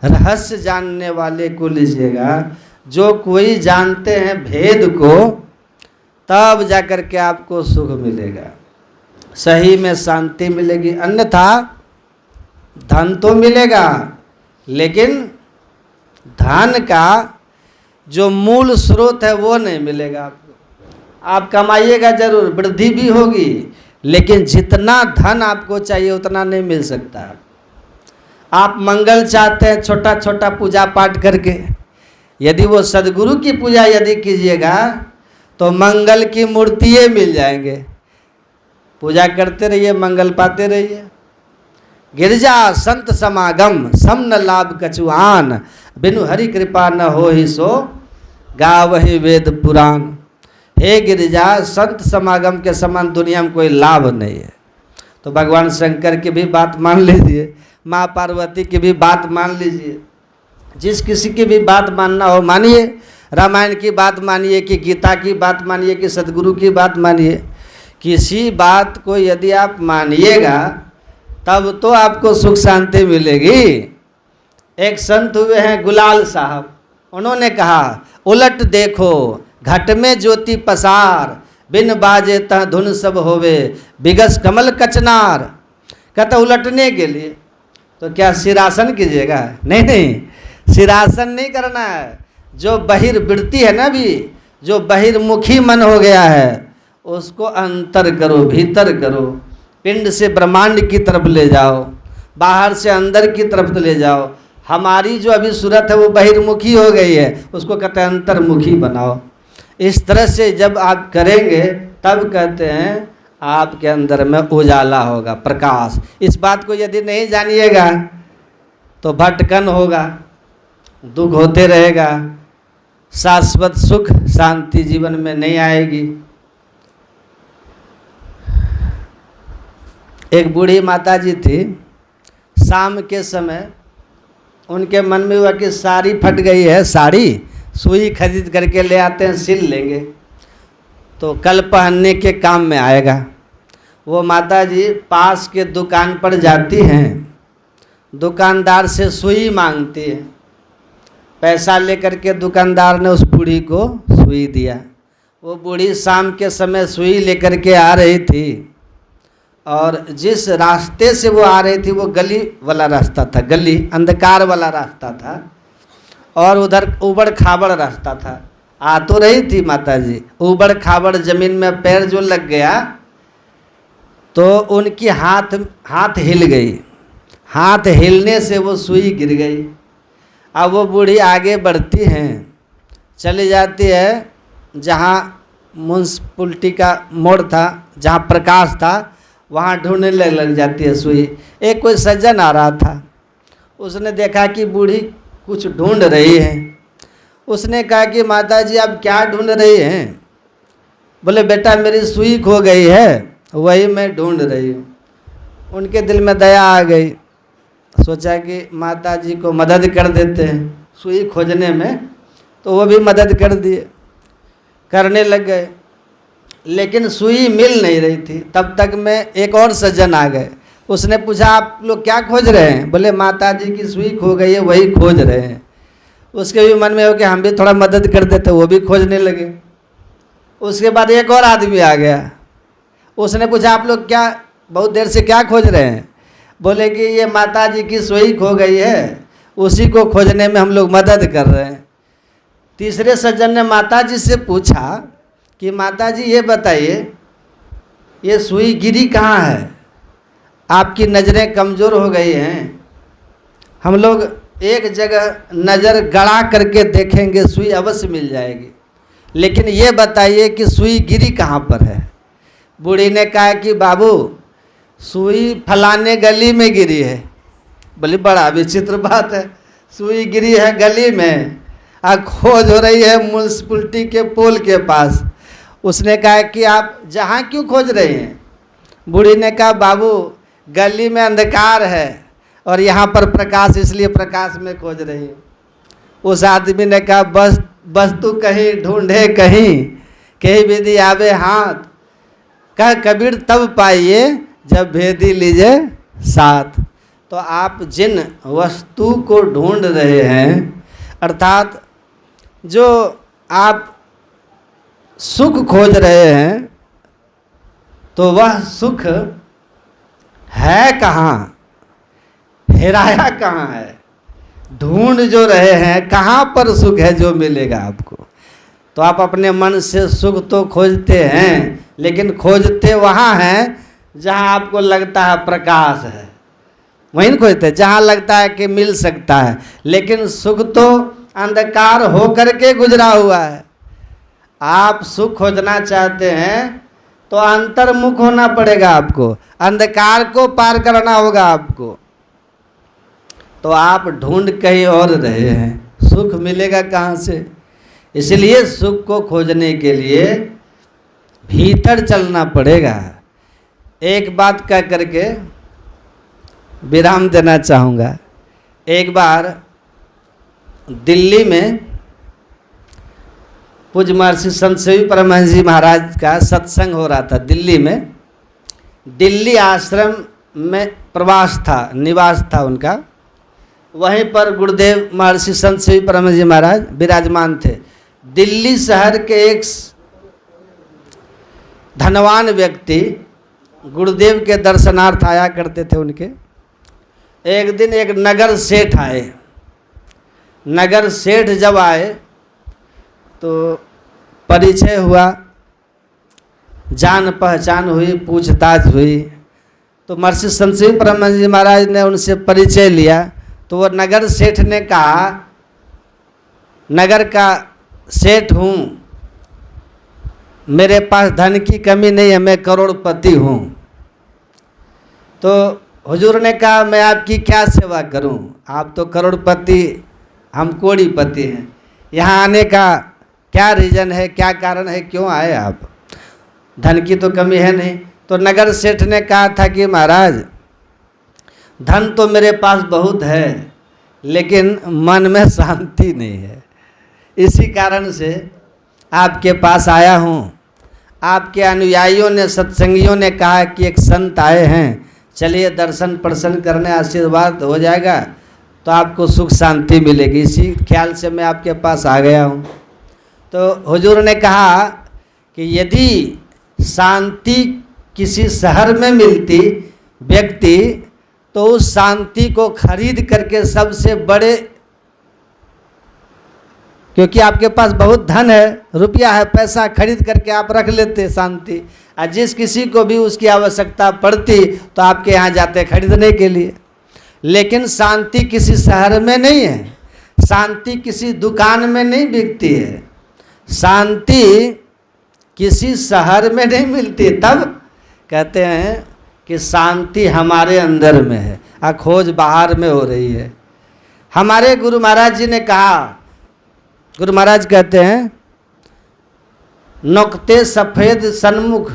रहस्य जानने वाले को लीजिएगा, जो कोई जानते हैं भेद को, तब जाकर के आपको सुख मिलेगा, सही में शांति मिलेगी। अन्यथा धन तो मिलेगा लेकिन धन का जो मूल स्रोत है वो नहीं मिलेगा आपको। आप कमाइएगा जरूर, वृद्धि भी होगी, लेकिन जितना धन आपको चाहिए उतना नहीं मिल सकता। आप मंगल चाहते हैं छोटा छोटा पूजा पाठ करके, यदि वो सदगुरु की पूजा यदि कीजिएगा तो मंगल की मूर्तियाँ मिल जाएंगे। पूजा करते रहिए, मंगल पाते रहिए। गिरजा संत समागम सम न लाभ कछुआन, बिनु हरि कृपा न हो ही सो गावहि वेद पुराण। हे गिरिजा, संत समागम के समान दुनिया में कोई लाभ नहीं है। तो भगवान शंकर की भी बात मान लीजिए, माँ पार्वती की भी बात मान लीजिए, जिस किसी की भी बात मानना हो मानिए। रामायण की बात मानिए कि गीता की बात मानिए कि सदगुरु की बात मानिए। किसी बात को यदि आप मानिएगा तब तो आपको सुख शांति मिलेगी। एक संत हुए हैं गुलाल साहब, उन्होंने कहा उलट देखो घट में ज्योति पसार, बिन बाजे तह धुन सब होवे, बिगस कमल कचनार। कहता उलटने के लिए तो क्या सिरासन कीजिएगा? नहीं नहीं, सिरासन नहीं करना है। जो बहिर्वृत्ति है ना, भी जो बहिर्मुखी मन हो गया है उसको अंतर करो, भीतर करो। पिंड से ब्रह्मांड की तरफ ले जाओ, बाहर से अंदर की तरफ ले जाओ। हमारी जो अभी सूरत है वो बहिर्मुखी हो गई है, उसको कहते हैं अंतर्मुखी बनाओ। इस तरह से जब आप करेंगे तब कहते हैं आपके अंदर में उजाला होगा, प्रकाश। इस बात को यदि नहीं जानिएगा तो भटकन होगा, दुख होते रहेगा, शाश्वत सुख शांति जीवन में नहीं आएगी। एक बूढ़ी माता जी थी, शाम के समय उनके मन में हुआ कि साड़ी फट गई है, साड़ी सुई खरीद करके ले आते हैं, सिल लेंगे तो कल पहनने के काम में आएगा। वो माता जी पास के दुकान पर जाती हैं, दुकानदार से सुई मांगती है। पैसा लेकर के दुकानदार ने उस बूढ़ी को सुई दिया। वो बूढ़ी शाम के समय सुई लेकर के आ रही थी और जिस रास्ते से वो आ रही थी वो गली वाला रास्ता था, गली अंधकार वाला रास्ता था और उधर ऊबड़ खाबड़ रास्ता था। आ तो रही थी माता जी, ऊबड़ खाबड़ जमीन में पैर जो लग गया तो उनकी हाथ हिल गई। हाथ हिलने से वो सुई गिर गई। अब वो बूढ़ी आगे बढ़ती हैं, चली जाती है जहाँ म्यूनसिपलिटी का मोड़ था, जहाँ प्रकाश था, वहाँ ढूंढने लग जाती है सुई। एक कोई सज्जन आ रहा था, उसने देखा कि बूढ़ी कुछ ढूंढ रही है। उसने कहा कि माता जी आप क्या ढूंढ रही हैं? बोले बेटा मेरी सुई खो गई है, वही मैं ढूंढ रही हूँ। उनके दिल में दया आ गई, सोचा कि माता जी को मदद कर देते हैं सुई खोजने में, तो वो भी मदद कर दिए, करने लग गए। लेकिन सुई मिल नहीं रही थी। तब तक में एक और सज्जन आ गए। उसने पूछा आप लोग क्या खोज रहे हैं? बोले माता जी की सुई खो गई है, वही खोज रहे हैं। उसके भी मन में हो कि हम भी थोड़ा मदद कर देते, वो भी खोजने लगे। उसके बाद एक और आदमी आ गया। उसने पूछा आप लोग क्या बहुत देर से क्या खोज रहे हैं? बोले कि ये माता जी की सुई खो गई है, उसी को खोजने में हम लोग मदद कर रहे हैं। तीसरे सज्जन ने माता जी से पूछा कि माता जी ये बताइए ये सुई गिरी कहाँ है? आपकी नज़रें कमज़ोर हो गई हैं, हम लोग एक जगह नज़र गड़ा करके देखेंगे, सुई अवश्य मिल जाएगी, लेकिन ये बताइए कि सुई गिरी कहाँ पर है? बूढ़ी ने कहा कि बाबू सुई फलाने गली में गिरी है। बोले बड़ा विचित्र बात है, सुई गिरी है गली में, खोज हो रही है म्यूनसिपलिटी के पोल के पास। उसने कहा कि आप जहाँ क्यों खोज रहे हैं? बूढ़ी ने कहा बाबू गली में अंधकार है और यहाँ पर प्रकाश, इसलिए प्रकाश में खोज रही हूँ। उस आदमी ने कहा बस तू कहीं ढूंढे कहीं विधि आवे हाथ, कह कबीर तब पाइए जब भेदी लीजिए साथ। तो आप जिन वस्तु को ढूंढ रहे हैं, अर्थात जो आप सुख खोज रहे हैं, तो वह सुख है कहाँ, हेराया कहाँ है? ढूंढ जो रहे हैं कहाँ पर सुख है जो मिलेगा आपको? तो आप अपने मन से सुख तो खोजते हैं, लेकिन खोजते वहाँ हैं जहाँ आपको लगता है प्रकाश है, वहीं खोजते जहाँ लगता है कि मिल सकता है। लेकिन सुख तो अंधकार हो करके गुजरा हुआ है। आप सुख खोजना चाहते हैं तो अंतर्मुख होना पड़ेगा आपको, अंधकार को पार करना होगा आपको। तो आप ढूंढ कहीं और रहे हैं, सुख मिलेगा कहाँ से? इसलिए सुख को खोजने के लिए भीतर चलना पड़ेगा। एक बात कह करके विराम देना चाहूँगा। एक बार दिल्ली में पूज्य महर्षि संत सेवी परमहंस जी महाराज का सत्संग हो रहा था। दिल्ली में, दिल्ली आश्रम में प्रवास था, निवास था उनका। वहीं पर गुरुदेव महर्षि संत सेवी परमहंस जी महाराज विराजमान थे। दिल्ली शहर के एक धनवान व्यक्ति गुरुदेव के दर्शनार्थ आया करते थे उनके। एक दिन एक नगर सेठ आए। नगर सेठ जब आए तो परिचय हुआ, जान पहचान हुई, पूछताछ हुई। तो महर्षि संत सेवी परमहंस जी महाराज ने उनसे परिचय लिया। तो वो नगर सेठ ने कहा, नगर का सेठ हूँ, मेरे पास धन की कमी नहीं है, मैं करोड़पति हूँ। तो हुजूर ने कहा, मैं आपकी क्या सेवा करूँ? आप तो करोड़पति, हम कोड़ीपति हैं। यहाँ आने का क्या रीज़न है, क्या कारण है, क्यों आए आप? धन की तो कमी है नहीं। तो नगर सेठ ने कहा था कि महाराज, धन तो मेरे पास बहुत है, लेकिन मन में शांति नहीं है। इसी कारण से आपके पास आया हूँ। आपके अनुयायियों ने, सत्संगियों ने कहा कि एक संत आए हैं, चलिए दर्शन प्रसन्न करने, आशीर्वाद हो जाएगा तो आपको सुख शांति मिलेगी। इसी ख्याल से मैं आपके पास आ गया हूँ। तो हुजूर ने कहा कि यदि शांति किसी शहर में मिलती व्यक्ति, तो उस शांति को खरीद करके सबसे बड़े, क्योंकि आपके पास बहुत धन है, रुपया है, पैसा, खरीद करके आप रख लेते शांति। और जिस किसी को भी उसकी आवश्यकता पड़ती तो आपके यहाँ जाते खरीदने के लिए। लेकिन शांति किसी शहर में नहीं है, शांति किसी दुकान में नहीं बिकती है, शांति किसी शहर में नहीं मिलती। तब कहते हैं कि शांति हमारे अंदर में है और खोज बाहर में हो रही है। हमारे गुरु महाराज जी ने कहा, गुरु महाराज कहते हैं, नोकते सफ़ेद सन्मुख,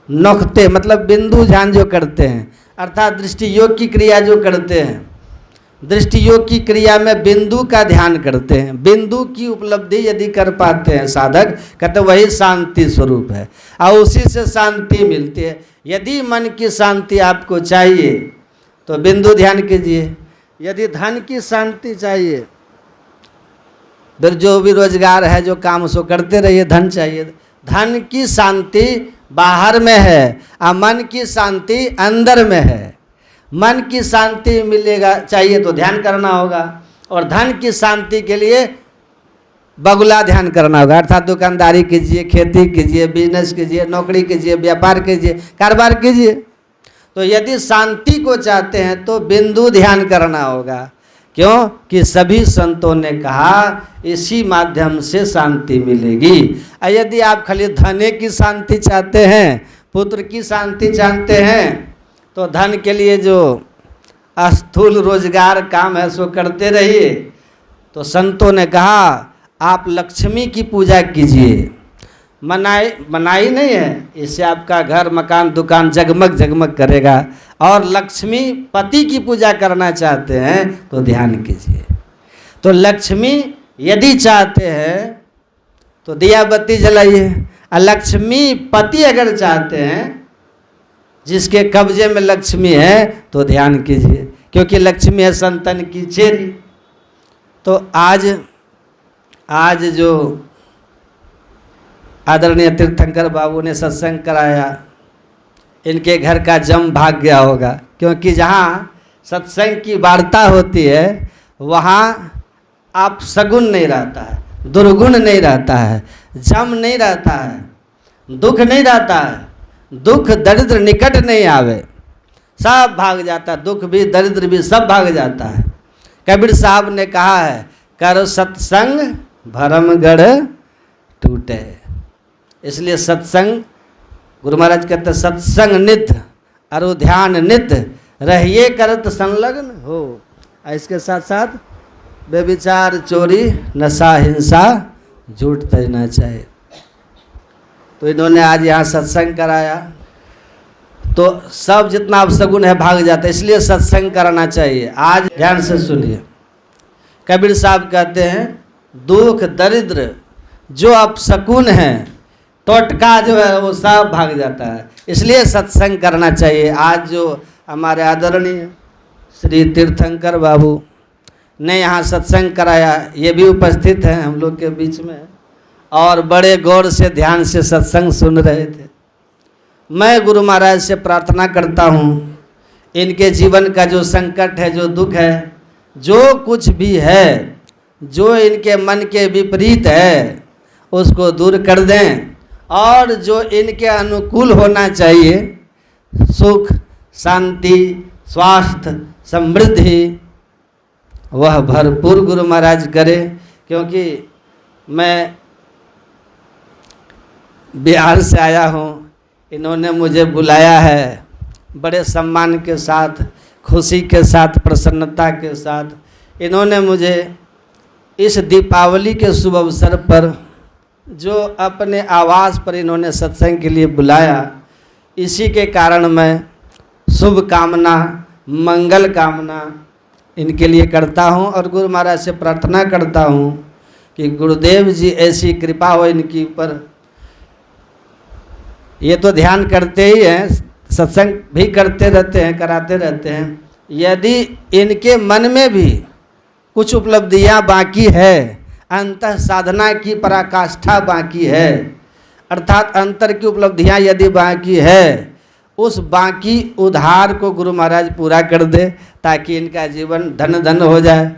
नोकते मतलब बिंदु ध्यान जो करते हैं, अर्थात दृष्टि योग की क्रिया जो करते हैं, दृष्टि योग की क्रिया में बिंदु का ध्यान करते हैं। बिंदु की उपलब्धि यदि कर पाते हैं साधक, कहते वही शांति स्वरूप है और उसी से शांति मिलती है। यदि मन की शांति आपको चाहिए तो बिंदु ध्यान कीजिए। यदि धन की शांति चाहिए, फिर जो भी रोजगार है, जो काम सो करते रहिए। धन चाहिए, धन की शांति बाहर में है और मन की शांति अंदर में है। मन की शांति मिलेगा चाहिए तो ध्यान करना होगा, और धन की शांति के लिए बगुला ध्यान करना होगा, अर्थात दुकानदारी कीजिए, खेती कीजिए, बिजनेस कीजिए, नौकरी कीजिए, व्यापार कीजिए, कारोबार कीजिए। तो यदि शांति को चाहते हैं तो बिंदु ध्यान करना होगा। क्यों कि सभी संतों ने कहा इसी माध्यम से शांति मिलेगी। और यदि आप खाली धने की शांति चाहते हैं, पुत्र की शांति चाहते हैं, तो धन के लिए जो स्थूल रोजगार काम है सो करते रहिए। तो संतों ने कहा आप लक्ष्मी की पूजा कीजिए। मनाई नहीं है, इससे आपका घर, मकान, दुकान जगमग जगमग करेगा। और लक्ष्मी पति की पूजा करना चाहते हैं तो ध्यान कीजिए। तो लक्ष्मी यदि चाहते हैं तो दिया बत्ती जलाइए, और लक्ष्मी पति अगर चाहते हैं, जिसके कब्जे में लक्ष्मी है, तो ध्यान कीजिए, क्योंकि लक्ष्मी है संतन की चेरी। तो आज जो आदरणीय तीर्थंकर बाबू ने सत्संग कराया, इनके घर का जम भाग गया होगा, क्योंकि जहाँ सत्संग की वार्ता होती है वहाँ आप सगुन नहीं रहता है, दुर्गुण नहीं रहता है, जम नहीं रहता है, दुख नहीं रहता है, दुख दरिद्र निकट नहीं आवे, सब भाग जाता है, दुख भी दरिद्र भी सब भाग जाता है। कबीर साहब ने कहा है, करो सत्संग भरमगढ़ टूटे। इसलिए सत्संग, गुरु महाराज कहते सत्संग निध अरु ध्यान निध रहिए करत संलग्न हो। इसके साथ साथ बेविचार, चोरी, नशा, हिंसा, झूठ तजना चाहिए। तो इन्होंने आज यहाँ सत्संग कराया तो सब जितना अपशगुन है भाग जाता है, इसलिए सत्संग कराना चाहिए। आज ध्यान से सुनिए, कबीर साहब कहते हैं दुख दरिद्र जो अपशकुन है, टोटका जो है वो सब भाग जाता है, इसलिए सत्संग करना चाहिए। आज जो हमारे आदरणीय श्री तीर्थंकर बाबू ने यहाँ सत्संग कराया, ये भी उपस्थित हैं हम लोग के बीच में और बड़े गौर से ध्यान से सत्संग सुन रहे थे। मैं गुरु महाराज से प्रार्थना करता हूँ इनके जीवन का जो संकट है, जो दुख है, जो कुछ भी है, जो इनके मन के विपरीत है उसको दूर कर दें और जो इनके अनुकूल होना चाहिए, सुख, शांति, स्वास्थ्य, समृद्धि, वह भरपूर गुरु महाराज करे। क्योंकि मैं बिहार से आया हूँ, इन्होंने मुझे बुलाया है बड़े सम्मान के साथ, खुशी के साथ, प्रसन्नता के साथ। इन्होंने मुझे इस दीपावली के शुभ अवसर पर जो अपने आवास पर इन्होंने सत्संग के लिए बुलाया, इसी के कारण मैं शुभ कामना, मंगल कामना इनके लिए करता हूँ और गुरु महाराज से प्रार्थना करता हूँ कि गुरुदेव जी ऐसी कृपा हो इनके ऊपर। ये तो ध्यान करते ही हैं, सत्संग भी करते रहते हैं, कराते रहते हैं। यदि इनके मन में भी कुछ उपलब्धियां बाकी है, अंतः साधना की पराकाष्ठा बाकी है, अर्थात अंतर की उपलब्धियां यदि बाकी है, उस बाकी उधार को गुरु महाराज पूरा कर दे ताकि इनका जीवन धन धन हो जाए।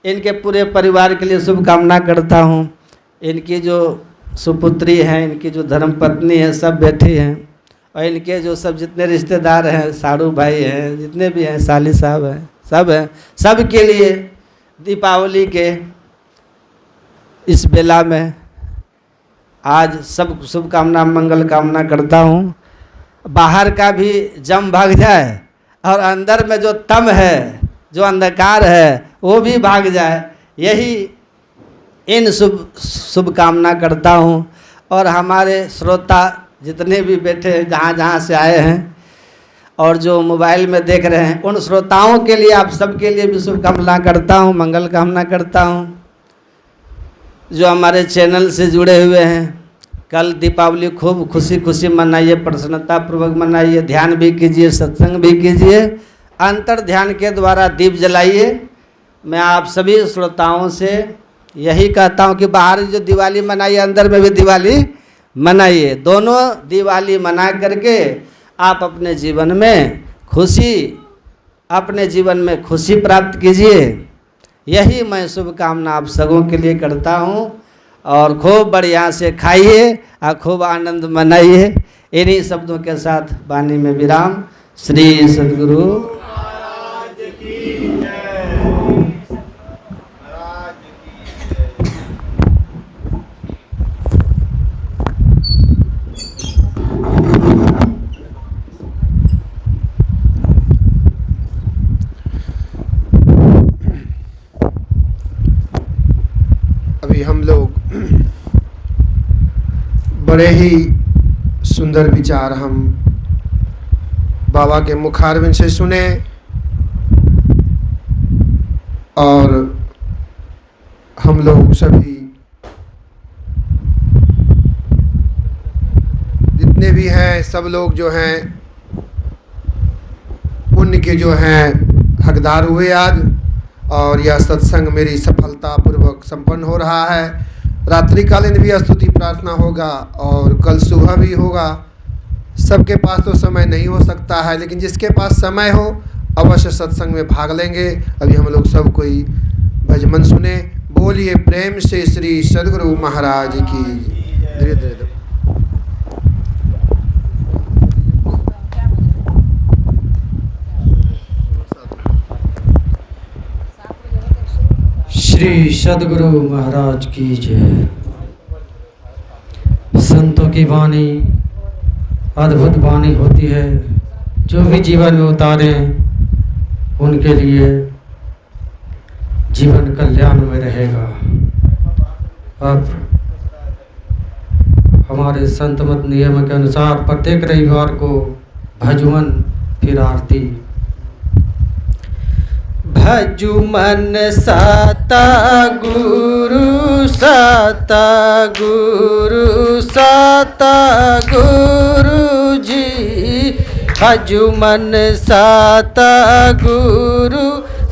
इनके पूरे परिवार के लिए शुभकामना करता हूँ। इनकी जो सुपुत्री हैं, इनकी जो धर्मपत्नी है, सब बैठी हैं और इनके जो सब जितने रिश्तेदार हैं, साड़ू भाई हैं, जितने भी हैं, साली साहब हैं, सब हैं, सब के लिए दीपावली के इस बेला में आज सब शुभकामना, मंगल कामना करता हूँ। बाहर का भी जम भाग जाए और अंदर में जो तम है, जो अंधकार है, वो भी भाग जाए, यही इन शुभकामना करता हूँ। और हमारे श्रोता जितने भी बैठे हैं, जहाँ जहाँ से आए हैं और जो मोबाइल में देख रहे हैं, उन श्रोताओं के लिए, आप सबके लिए भी शुभकामना करता हूँ, मंगल कामना करता हूँ। जो हमारे चैनल से जुड़े हुए हैं, कल दीपावली खूब खुशी खुशी मनाइए, प्रसन्नता पूर्वक मनाइए, ध्यान भी कीजिए, सत्संग भी कीजिए, अंतर ध्यान के द्वारा दीप जलाइए। मैं आप सभी श्रोताओं से यही कहता हूँ कि बाहर जो दिवाली मनाइए, अंदर में भी दिवाली मनाइए। दोनों दिवाली मना करके आप अपने जीवन में खुशी प्राप्त कीजिए। यही मैं शुभकामना आप सबों के लिए करता हूँ और खूब बढ़िया से खाइए और खूब आनंद मनाइए। इन्हीं शब्दों के साथ वाणी में विराम। श्री सद्गुरु अभी हम लोग बड़े ही सुंदर विचार हम बाबा के मुखारविंद से सुने और हम लोग सभी जितने भी हैं, सब लोग जो हैं पुण्य के जो हैं हकदार हुए आज। और यह सत्संग मेरी सफलतापूर्वक संपन्न हो रहा है। रात्रिकालीन भी स्तुति प्रार्थना होगा और कल सुबह भी होगा। सबके पास तो समय नहीं हो सकता है, लेकिन जिसके पास समय हो अवश्य सत्संग में भाग लेंगे। अभी हम लोग सब कोई भजमन सुने। बोलिए प्रेम से श्री सद्गुरु महाराज की। धीरे धीरे श्री सद्गुरु महाराज की जय। संतों की वाणी अद्भुत वाणी होती है, जो भी जीवन में उतारें उनके लिए जीवन कल्याण में रहेगा। अब हमारे संत मत नियम के अनुसार प्रत्येक रविवार को भजमन फिर आरती। भजुमन सतगुरु सतगुरु सतगुरु जी, भजुमन सतगुरु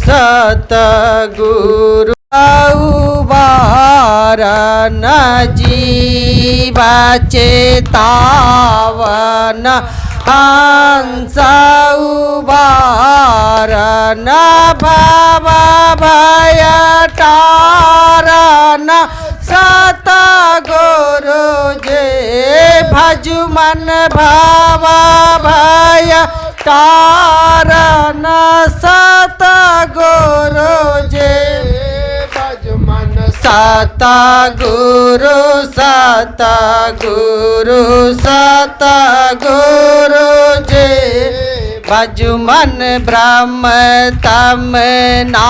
सतगुरु उबारन जीवा चेतावन हंस उबारन भव भय तारन सतगुरु जे, भजुमन भव भय तारन सतगुरु जे, भजुमन सतगुरु सतगुरु सतगुरु जे, भजुमन ब्रह्म तम ना